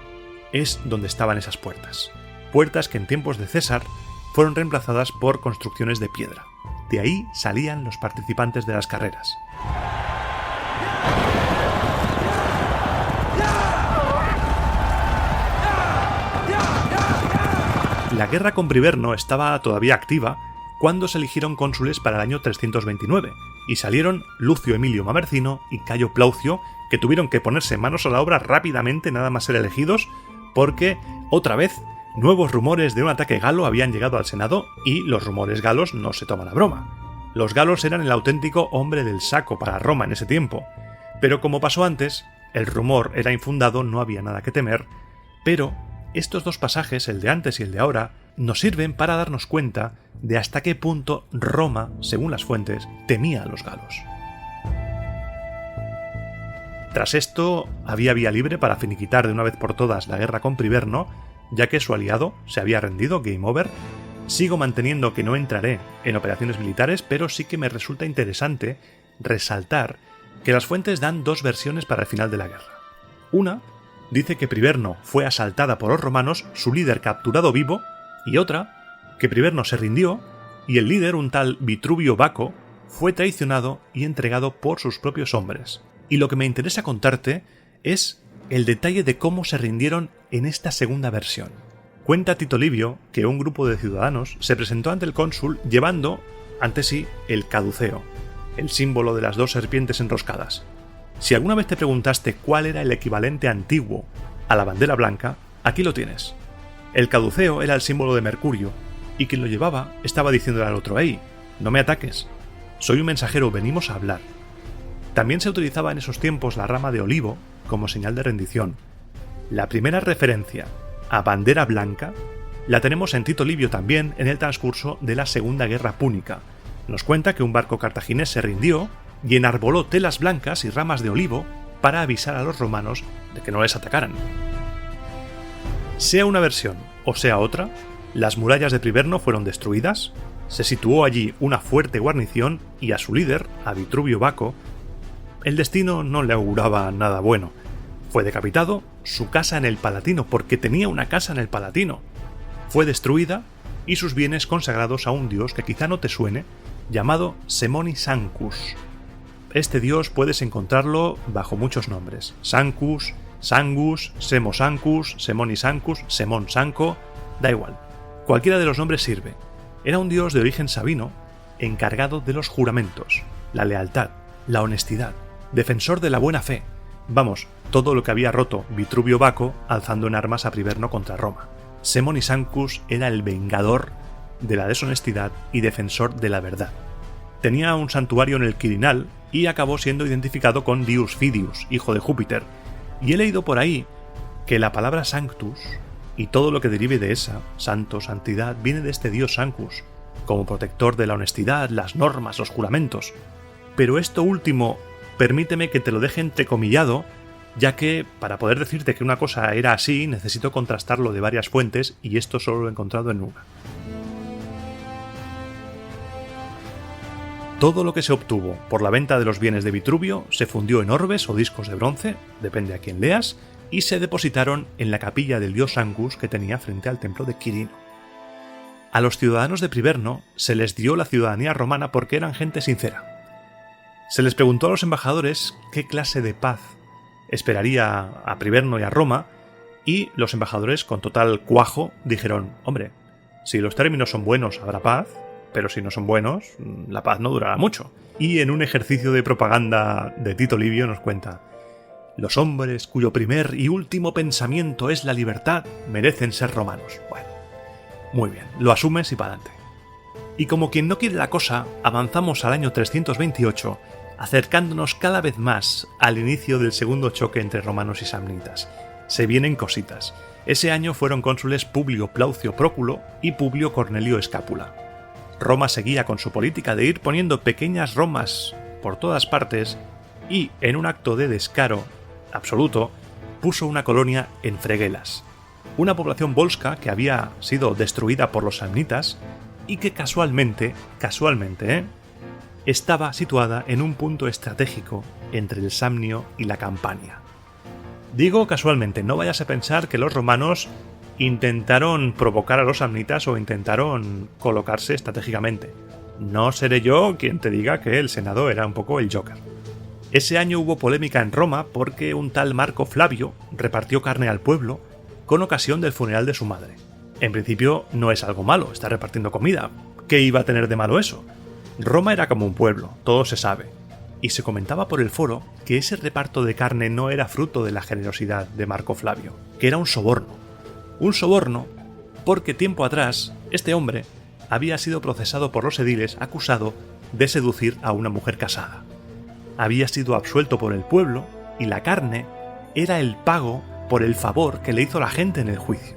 es donde estaban esas puertas. Puertas que en tiempos de César fueron reemplazadas por construcciones de piedra. De ahí salían los participantes de las carreras. La guerra con Priverno estaba todavía activa cuando se eligieron cónsules para el año 329 y salieron Lucio Emilio Mamercino y Cayo Plaucio, que tuvieron que ponerse manos a la obra rápidamente nada más ser elegidos porque, otra vez, nuevos rumores de un ataque galo habían llegado al Senado y los rumores galos no se toman a broma. Los galos eran el auténtico hombre del saco para Roma en ese tiempo, pero como pasó antes, el rumor era infundado, no había nada que temer, pero estos dos pasajes, el de antes y el de ahora, nos sirven para darnos cuenta de hasta qué punto Roma, según las fuentes, temía a los galos. Tras esto, había vía libre para finiquitar de una vez por todas la guerra con Priverno, ya que su aliado se había rendido, game over. Sigo manteniendo que no entraré en operaciones militares, pero sí que me resulta interesante resaltar que las fuentes dan dos versiones para el final de la guerra. Una dice que Priverno fue asaltada por los romanos, su líder capturado vivo, y otra, que Priverno se rindió y el líder, un tal Vitruvio Baco, fue traicionado y entregado por sus propios hombres. Y lo que me interesa contarte es el detalle de cómo se rindieron en esta segunda versión. Cuenta Tito Livio que un grupo de ciudadanos se presentó ante el cónsul llevando ante sí el caduceo, el símbolo de las dos serpientes enroscadas. Si alguna vez te preguntaste cuál era el equivalente antiguo a la bandera blanca, aquí lo tienes. El caduceo era el símbolo de Mercurio, y quien lo llevaba estaba diciéndole al otro: «Hey, no me ataques, soy un mensajero, venimos a hablar». También se utilizaba en esos tiempos la rama de olivo como señal de rendición. La primera referencia a bandera blanca la tenemos en Tito Livio también en el transcurso de la Segunda Guerra Púnica. Nos cuenta que un barco cartaginés se rindió y enarboló telas blancas y ramas de olivo para avisar a los romanos de que no les atacaran. Sea una versión o sea otra, las murallas de Priverno fueron destruidas, se situó allí una fuerte guarnición y a su líder, a Vitruvio Baco, El destino no le auguraba nada bueno. Fue decapitado, su casa en el Palatino, porque tenía una casa en el Palatino, fue destruida y sus bienes consagrados a un dios que quizá no te suene, llamado Semoni Sancus. Este dios puedes encontrarlo bajo muchos nombres: Sancus, Sangus, Semo Sancus, Semoni Sancus, Semon Sanco, da igual. Cualquiera de los nombres sirve. Era un dios de origen sabino, encargado de los juramentos, la lealtad, la honestidad, defensor de la buena fe. Vamos, todo lo que había roto Vitruvio Baco alzando en armas a Priverno contra Roma. Semoni Sancus era el vengador de la deshonestidad y defensor de la verdad. Tenía un santuario en el Quirinal y acabó siendo identificado con Dius Fidius, hijo de Júpiter. Y he leído por ahí que la palabra Sanctus y todo lo que derive de esa, santo, santidad, viene de este dios Sancus, como protector de la honestidad, las normas, los juramentos. Pero esto último, permíteme que te lo deje entrecomillado, ya que para poder decirte que una cosa era así necesito contrastarlo de varias fuentes y esto solo lo he encontrado en una. Todo lo que se obtuvo por la venta de los bienes de Vitruvio se fundió en orbes o discos de bronce, depende a quién leas, y se depositaron en la capilla del dios Sancus que tenía frente al templo de Quirino. A los ciudadanos de Priverno se les dio la ciudadanía romana porque eran gente sincera. Se les preguntó a los embajadores qué clase de paz esperaría a Priverno y a Roma, y los embajadores con total cuajo dijeron: hombre, si los términos son buenos habrá paz, pero si no son buenos, la paz no durará mucho. Y en un ejercicio de propaganda de Tito Livio nos cuenta: los hombres cuyo primer y último pensamiento es la libertad merecen ser romanos. Bueno, muy bien, lo asumes y para adelante. Y como quien no quiere la cosa, avanzamos al año 328, acercándonos cada vez más al inicio del segundo choque entre romanos y samnitas. Se vienen cositas. Ese año fueron cónsules Publio Plaucio Próculo y Publio Cornelio Escápula. Roma seguía con su política de ir poniendo pequeñas Romas por todas partes y, en un acto de descaro absoluto, puso una colonia en Fregelas, una población volsca que había sido destruida por los samnitas y que casualmente, estaba situada en un punto estratégico entre el Samnio y la Campania. Digo casualmente, no vayas a pensar que los romanos intentaron provocar a los samnitas o intentaron colocarse estratégicamente. No seré yo quien te diga que el Senado era un poco el Joker. Ese año hubo polémica en Roma porque un tal Marco Flavio repartió carne al pueblo con ocasión del funeral de su madre. En principio no es algo malo, está repartiendo comida. ¿Qué iba a tener de malo eso? Roma era como un pueblo, todo se sabe, y se comentaba por el foro que ese reparto de carne no era fruto de la generosidad de Marco Flavio, que era un soborno. Un soborno porque tiempo atrás este hombre había sido procesado por los ediles acusado de seducir a una mujer casada. Había sido absuelto por el pueblo y la carne era el pago por el favor que le hizo la gente en el juicio.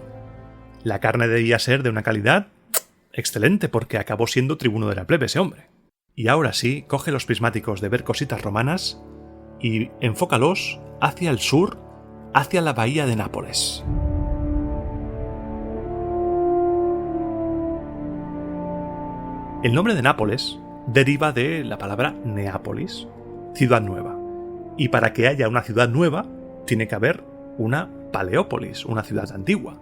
La carne debía ser de una calidad excelente porque acabó siendo tribuno de la plebe ese hombre. Y ahora sí, coge los prismáticos de ver cositas romanas y enfócalos hacia el sur, hacia la bahía de Nápoles. El nombre de Nápoles deriva de la palabra Neápolis, ciudad nueva. Y para que haya una ciudad nueva, tiene que haber una Paleópolis, una ciudad antigua.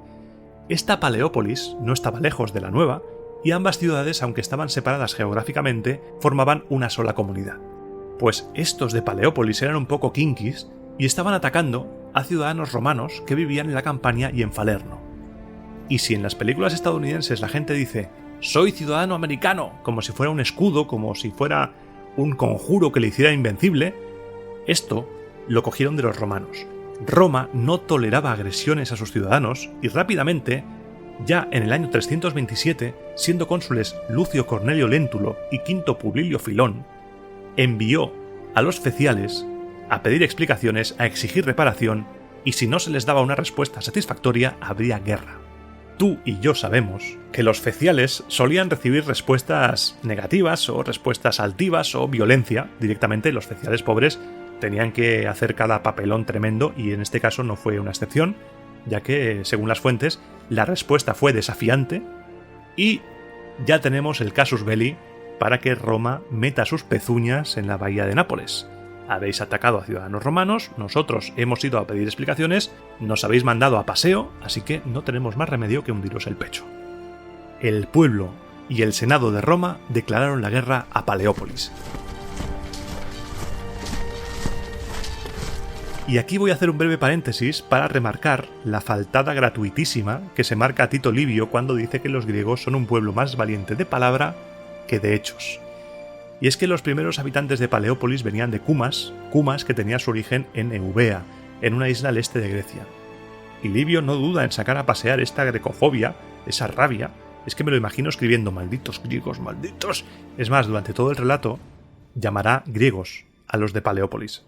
Esta Paleópolis no estaba lejos de la nueva, y ambas ciudades, aunque estaban separadas geográficamente, formaban una sola comunidad. Pues estos de Paleópolis eran un poco kinkis y estaban atacando a ciudadanos romanos que vivían en la Campania y en Falerno. Y si en las películas estadounidenses la gente dice «soy ciudadano americano», como si fuera un escudo, como si fuera un conjuro que le hiciera invencible, esto lo cogieron de los romanos. Roma no toleraba agresiones a sus ciudadanos y rápidamente, ya en el año 327, siendo cónsules Lucio Cornelio Léntulo y Quinto Publio Filón, envió a los feciales a pedir explicaciones, a exigir reparación, y si no se les daba una respuesta satisfactoria, habría guerra. Tú y yo sabemos que los feciales solían recibir respuestas negativas o respuestas altivas o violencia. Directamente los feciales pobres tenían que hacer cada papelón tremendo y en este caso no fue una excepción, ya que, según las fuentes, la respuesta fue desafiante y ya tenemos el casus belli para que Roma meta sus pezuñas en la bahía de Nápoles. habéis atacado a ciudadanos romanos, nosotros hemos ido a pedir explicaciones, nos habéis mandado a paseo, así que no tenemos más remedio que hundiros el pecho. El pueblo y el Senado de Roma declararon la guerra a Paleópolis. Y aquí voy a hacer un breve paréntesis para remarcar la faltada gratuitísima que se marca a Tito Livio cuando dice que los griegos son un pueblo más valiente de palabra que de hechos. Y es que los primeros habitantes de Paleópolis venían de Cumas que tenía su origen en Eubea, en una isla al este de Grecia. Y Livio no duda en sacar a pasear esta grecofobia, esa rabia. Es que me lo imagino escribiendo malditos griegos, malditos. Es más, durante todo el relato llamará griegos a los de Paleópolis.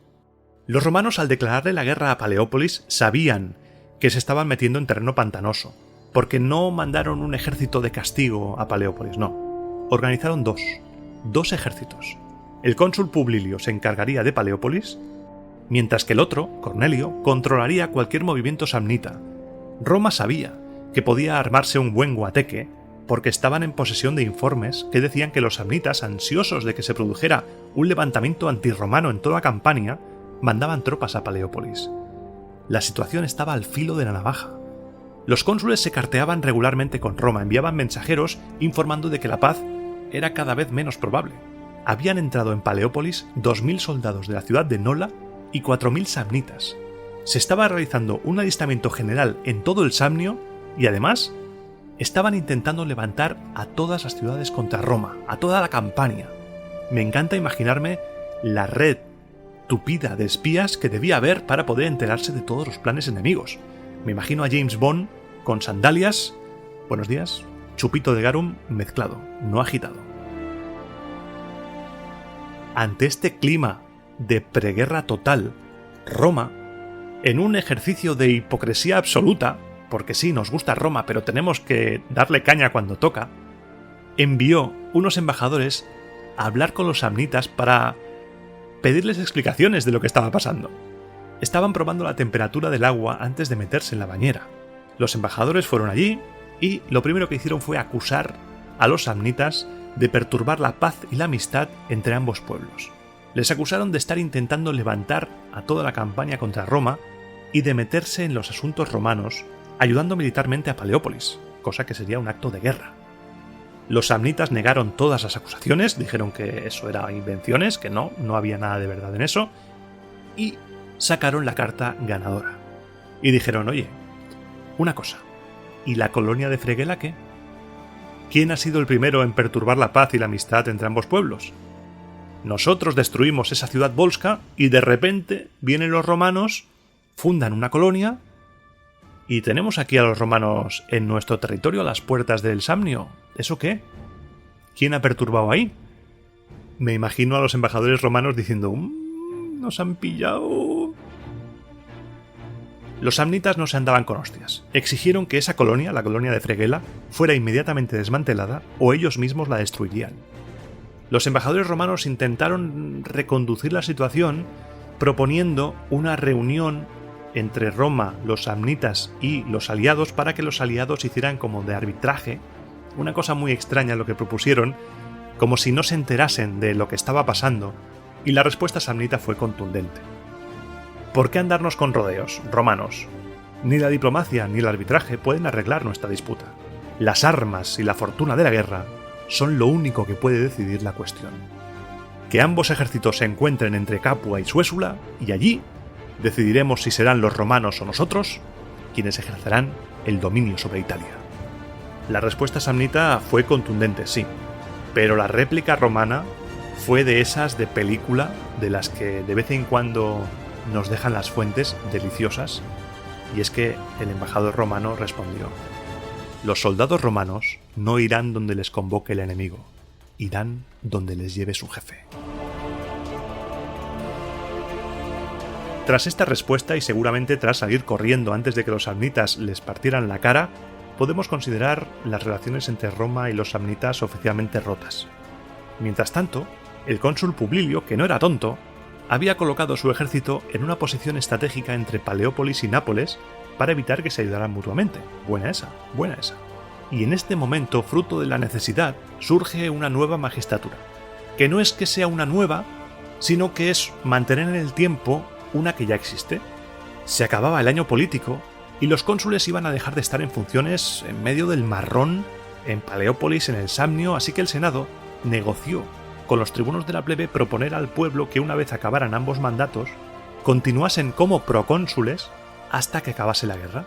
Los romanos, al declararle la guerra a Paleópolis, sabían que se estaban metiendo en terreno pantanoso, porque no mandaron un ejército de castigo a Paleópolis, no. Organizaron dos ejércitos. El cónsul Publilio se encargaría de Paleópolis, mientras que el otro, Cornelio, controlaría cualquier movimiento samnita. Roma sabía que podía armarse un buen guateque, porque estaban en posesión de informes que decían que los samnitas, ansiosos de que se produjera un levantamiento antirromano en toda Campania, mandaban tropas a Paleópolis. La situación estaba al filo de la navaja. Los cónsules se carteaban regularmente con Roma, enviaban mensajeros informando de que la paz era cada vez menos probable. Habían entrado en Paleópolis 2.000 soldados de la ciudad de Nola y 4.000 samnitas. Se estaba realizando un alistamiento general en todo el Samnio y además estaban intentando levantar a todas las ciudades contra Roma, a toda la Campania. Me encanta imaginarme la red tupida de espías que debía haber para poder enterarse de todos los planes enemigos. Me imagino a James Bond con sandalias, buenos días, chupito de garum mezclado, no agitado. Ante este clima de preguerra total, Roma, en un ejercicio de hipocresía absoluta, porque sí, nos gusta Roma, pero tenemos que darle caña cuando toca, envió unos embajadores a hablar con los samnitas para pedirles explicaciones de lo que estaba pasando. Estaban probando la temperatura del agua antes de meterse en la bañera. Los embajadores fueron allí y lo primero que hicieron fue acusar a los samnitas de perturbar la paz y la amistad entre ambos pueblos. Les acusaron de estar intentando levantar a toda la campaña contra Roma y de meterse en los asuntos romanos, ayudando militarmente a Paleópolis, cosa que sería un acto de guerra. Los samnitas negaron todas las acusaciones, dijeron que eso era invenciones, que no había nada de verdad en eso, y sacaron la carta ganadora. Y dijeron, oye, una cosa, ¿y la colonia de Freguela qué? ¿Quién ha sido el primero en perturbar la paz y la amistad entre ambos pueblos? Nosotros destruimos esa ciudad volsca y de repente vienen los romanos, fundan una colonia y tenemos aquí a los romanos en nuestro territorio a las puertas del Samnio. ¿Eso qué? ¿Quién ha perturbado ahí? Me imagino a los embajadores romanos diciendo nos han pillado. Los samnitas no se andaban con hostias. Exigieron que esa colonia, la colonia de Freguela, fuera inmediatamente desmantelada o ellos mismos la destruirían. Los embajadores romanos intentaron reconducir la situación proponiendo una reunión entre Roma, los samnitas y los aliados para que los aliados hicieran como de arbitraje, una cosa muy extraña lo que propusieron, como si no se enterasen de lo que estaba pasando, y la respuesta samnita fue contundente. ¿Por qué andarnos con rodeos, romanos? Ni la diplomacia ni el arbitraje pueden arreglar nuestra disputa. Las armas y la fortuna de la guerra son lo único que puede decidir la cuestión. Que ambos ejércitos se encuentren entre Capua y Suésula, y allí decidiremos si serán los romanos o nosotros quienes ejercerán el dominio sobre Italia. La respuesta samnita fue contundente, sí, pero la réplica romana fue de esas de película, de las que de vez en cuando nos dejan las fuentes deliciosas, y es que el embajador romano respondió: los soldados romanos no irán donde les convoque el enemigo, irán donde les lleve su jefe. Tras esta respuesta, y seguramente tras salir corriendo antes de que los samnitas les partieran la cara, podemos considerar las relaciones entre Roma y los samnitas oficialmente rotas. Mientras tanto, el cónsul Publilio, que no era tonto, había colocado su ejército en una posición estratégica entre Paleópolis y Nápoles para evitar que se ayudaran mutuamente. Buena esa. Y en este momento, fruto de la necesidad, surge una nueva magistratura. Que no es que sea una nueva, sino que es mantener en el tiempo una que ya existe. Se acababa el año político y los cónsules iban a dejar de estar en funciones en medio del marrón en Paleópolis, en el Samnio, así que el Senado negoció con los tribunos de la plebe proponer al pueblo que una vez acabaran ambos mandatos, continuasen como procónsules hasta que acabase la guerra.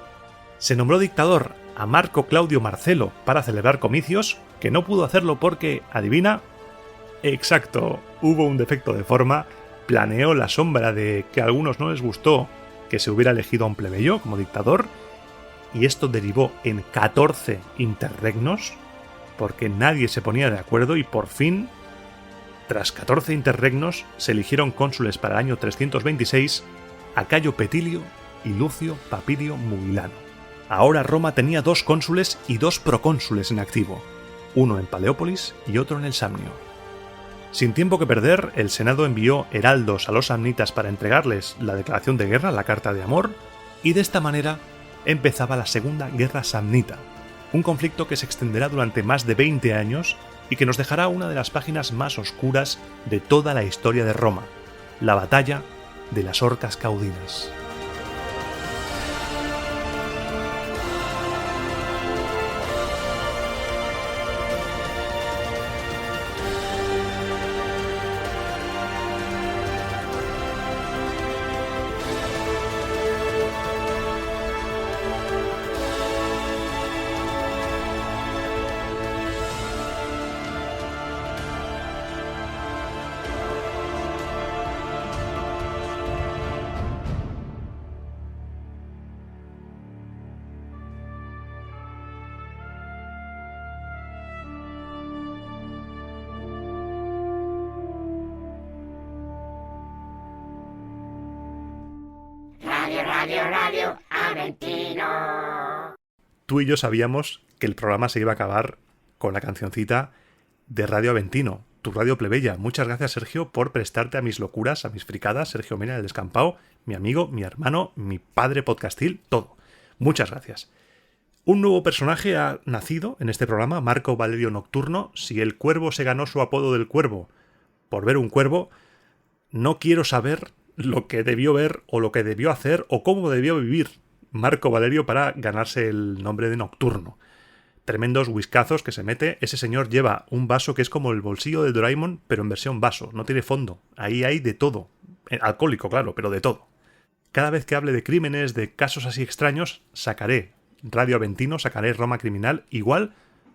Se nombró dictador a Marco Claudio Marcelo para celebrar comicios, que no pudo hacerlo porque, adivina, exacto, hubo un defecto de forma, planeó la sombra de que a algunos no les gustó que se hubiera elegido a un plebeyo como dictador, y esto derivó en 14 interregnos, porque nadie se ponía de acuerdo y por fin, tras 14 interregnos, se eligieron cónsules para el año 326 a Cayo Petilio y Lucio Papilio Mugilano. Ahora Roma tenía 2 cónsules y 2 procónsules en activo, uno en Paleópolis y otro en el Samnio. Sin tiempo que perder, el Senado envió heraldos a los samnitas para entregarles la declaración de guerra, la carta de amor, y de esta manera empezaba la Segunda Guerra Samnita, un conflicto que se extenderá durante más de 20 años y que nos dejará una de las páginas más oscuras de toda la historia de Roma, la batalla de las Orcas Caudinas. Radio Aventino. Tú y yo sabíamos que el programa se iba a acabar con la cancioncita de Radio Aventino, tu radio plebeya. Muchas gracias, Sergio, por prestarte a mis locuras, a mis fricadas. Sergio Mena, el Descampado, mi amigo, mi hermano, mi padre podcastil, todo. Muchas gracias. Un nuevo personaje ha nacido en este programa, Marco Valerio Nocturno. Si el cuervo se ganó su apodo del cuervo por ver un cuervo, no quiero saber lo que debió ver o lo que debió hacer o cómo debió vivir Marco Valerio para ganarse el nombre de Nocturno. Tremendos whiskazos que se mete. Ese señor lleva un vaso que es como el bolsillo del Doraemon, pero en versión vaso, no tiene fondo. Ahí hay de todo. Alcohólico, claro, pero de todo. Cada vez que hable de crímenes, de casos así extraños, sacaré Radio Aventino, sacaré Roma Criminal. Igual,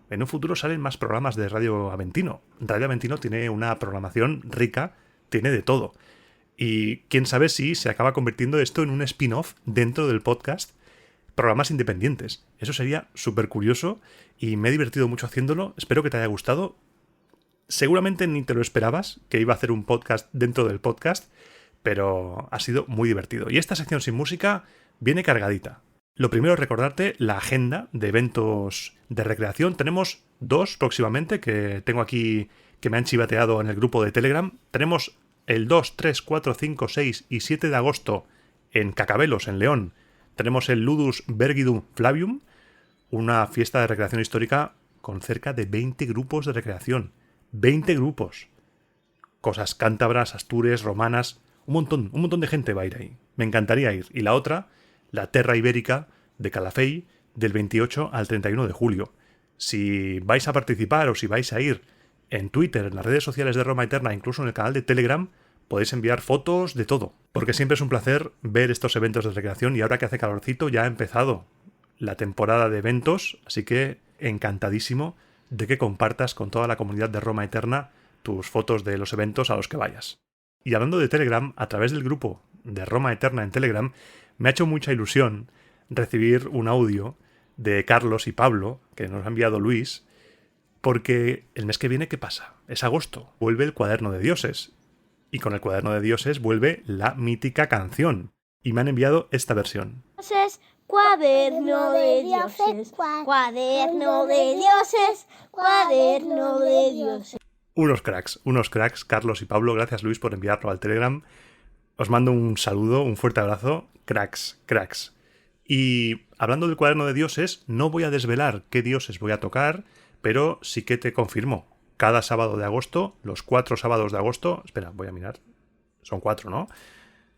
en un futuro salen más programas de Radio Aventino. Radio Aventino tiene una programación rica, tiene de todo. Y quién sabe si se acaba convirtiendo esto en un spin-off dentro del podcast, programas independientes. Eso sería súper curioso y me he divertido mucho haciéndolo. Espero que te haya gustado. Seguramente ni te lo esperabas, que iba a hacer un podcast dentro del podcast, pero ha sido muy divertido. Y esta sección sin música viene cargadita. Lo primero es recordarte la agenda de eventos de recreación. Tenemos 2 próximamente que tengo aquí, que me han chivateado en el grupo de Telegram. Tenemos el 2, 3, 4, 5, 6 y 7 de agosto en Cacabelos, en León. Tenemos el Ludus Vergidum Flavium, una fiesta de recreación histórica con cerca de 20 grupos de recreación. 20 grupos. Cosas cántabras, astures, romanas. Un montón de gente va a ir ahí. Me encantaría ir. Y la otra, la Terra Ibérica de Calafell, del 28 al 31 de julio. Si vais a participar o si vais a ir en Twitter, en las redes sociales de Roma Eterna, incluso en el canal de Telegram, podéis enviar fotos de todo. Porque siempre es un placer ver estos eventos de recreación y ahora que hace calorcito ya ha empezado la temporada de eventos, así que encantadísimo de que compartas con toda la comunidad de Roma Eterna tus fotos de los eventos a los que vayas. Y hablando de Telegram, a través del grupo de Roma Eterna en Telegram, me ha hecho mucha ilusión recibir un audio de Carlos y Pablo, que nos ha enviado Luis, porque el mes que viene, ¿qué pasa? Es agosto, vuelve el Cuaderno de Dioses. Y con el Cuaderno de Dioses vuelve la mítica canción. Y me han enviado esta versión. Cuaderno de dioses, cuaderno de dioses, cuaderno de dioses. Unos cracks, Carlos y Pablo. Gracias, Luis, por enviarlo al Telegram. Os mando un saludo, un fuerte abrazo. Cracks. Y hablando del Cuaderno de Dioses, no voy a desvelar qué dioses voy a tocar, pero sí que te confirmo. Cada sábado de agosto, los 4 sábados de agosto... Espera, voy a mirar. Son 4, ¿no?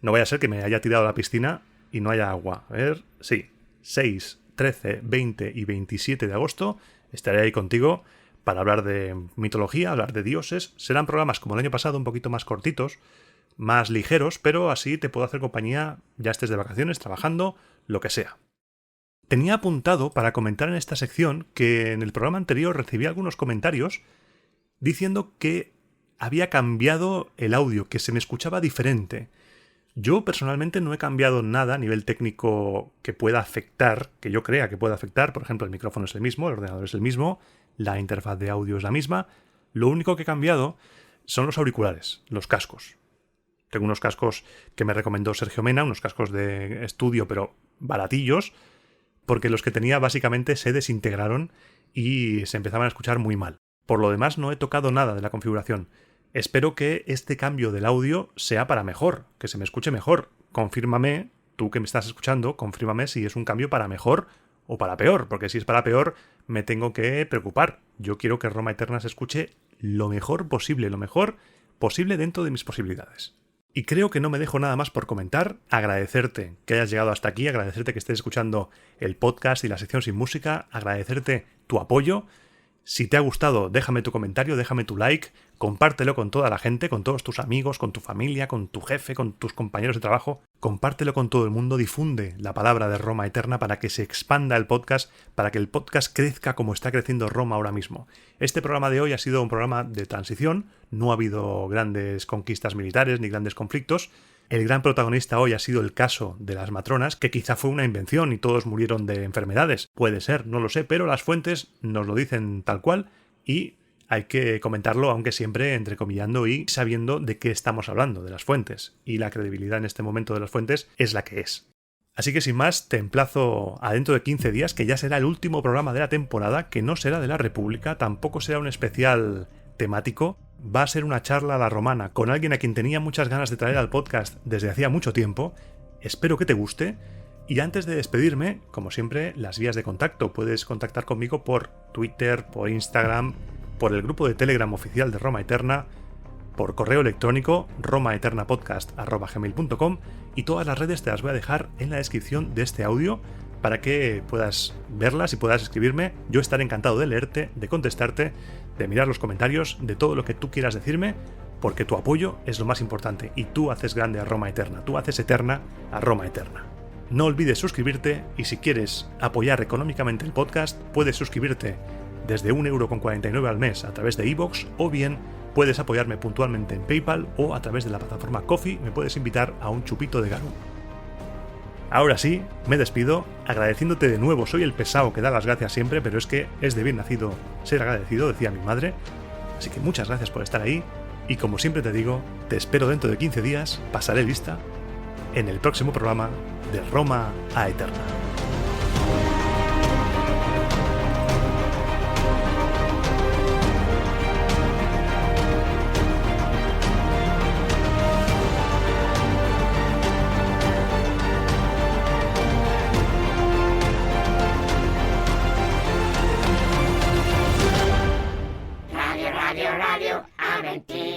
No vaya a ser que me haya tirado a la piscina y no haya agua. A ver, sí. 6, 13, 20 y 27 de agosto estaré ahí contigo para hablar de mitología, hablar de dioses. Serán programas como el año pasado, un poquito más cortitos, más ligeros, pero así te puedo hacer compañía, ya estés de vacaciones, trabajando, lo que sea. Tenía apuntado para comentar en esta sección que en el programa anterior recibí algunos comentarios diciendo que había cambiado el audio, que se me escuchaba diferente. Yo personalmente no he cambiado nada a nivel técnico que pueda afectar, que yo crea que pueda afectar. Por ejemplo, el micrófono es el mismo, el ordenador es el mismo, la interfaz de audio es la misma. Lo único que he cambiado son los auriculares, los cascos. Tengo unos cascos que me recomendó Sergio Mena, unos cascos de estudio pero baratillos, porque los que tenía básicamente se desintegraron y se empezaban a escuchar muy mal. Por lo demás no he tocado nada de la configuración. Espero que este cambio del audio sea para mejor, que se me escuche mejor. Confírmame, tú que me estás escuchando, confírmame si es un cambio para mejor o para peor, porque si es para peor me tengo que preocupar. Yo quiero que Roma Eterna se escuche lo mejor posible dentro de mis posibilidades. Y creo que no me dejo nada más por comentar. Agradecerte que hayas llegado hasta aquí, agradecerte que estés escuchando el podcast y la sección sin música, agradecerte tu apoyo. Si te ha gustado, déjame tu comentario, déjame tu like, compártelo con toda la gente, con todos tus amigos, con tu familia, con tu jefe, con tus compañeros de trabajo. Compártelo con todo el mundo, difunde la palabra de Roma Eterna para que se expanda el podcast, para que el podcast crezca como está creciendo Roma ahora mismo. Este programa de hoy ha sido un programa de transición, no ha habido grandes conquistas militares ni grandes conflictos. El gran protagonista hoy ha sido el caso de las matronas, que quizá fue una invención y todos murieron de enfermedades. Puede ser, no lo sé, pero las fuentes nos lo dicen tal cual y hay que comentarlo, aunque siempre entrecomillando y sabiendo de qué estamos hablando, de las fuentes. Y la credibilidad en este momento de las fuentes es la que es. Así que sin más, te emplazo a dentro de 15 días, que ya será el último programa de la temporada, que no será de la República, tampoco será un especial temático. Va a ser una charla a la romana con alguien a quien tenía muchas ganas de traer al podcast desde hacía mucho tiempo. Espero que te guste. Y antes de despedirme, como siempre, las vías de contacto. Puedes contactar conmigo por Twitter, por Instagram, por el grupo de Telegram oficial de Roma Eterna, por correo electrónico romaeternapodcast@gmail.com, y todas las redes te las voy a dejar en la descripción de este audio para que puedas verlas y puedas escribirme. Yo estaré encantado de leerte, de contestarte, de mirar los comentarios, de todo lo que tú quieras decirme, porque tu apoyo es lo más importante y tú haces grande a Roma Eterna, tú haces eterna a Roma Eterna. No olvides suscribirte y si quieres apoyar económicamente el podcast, puedes suscribirte desde 1,49 € al mes a través de iVoox, o bien puedes apoyarme puntualmente en PayPal o a través de la plataforma Ko-fi me puedes invitar a un chupito de garum. Ahora sí, me despido, agradeciéndote de nuevo. Soy el pesado que da las gracias siempre, pero es que es de bien nacido ser agradecido, decía mi madre. Así que muchas gracias por estar ahí, y como siempre te digo, te espero dentro de 15 días, pasaré lista, en el próximo programa de Roma a Eterna. Radio, Aventino.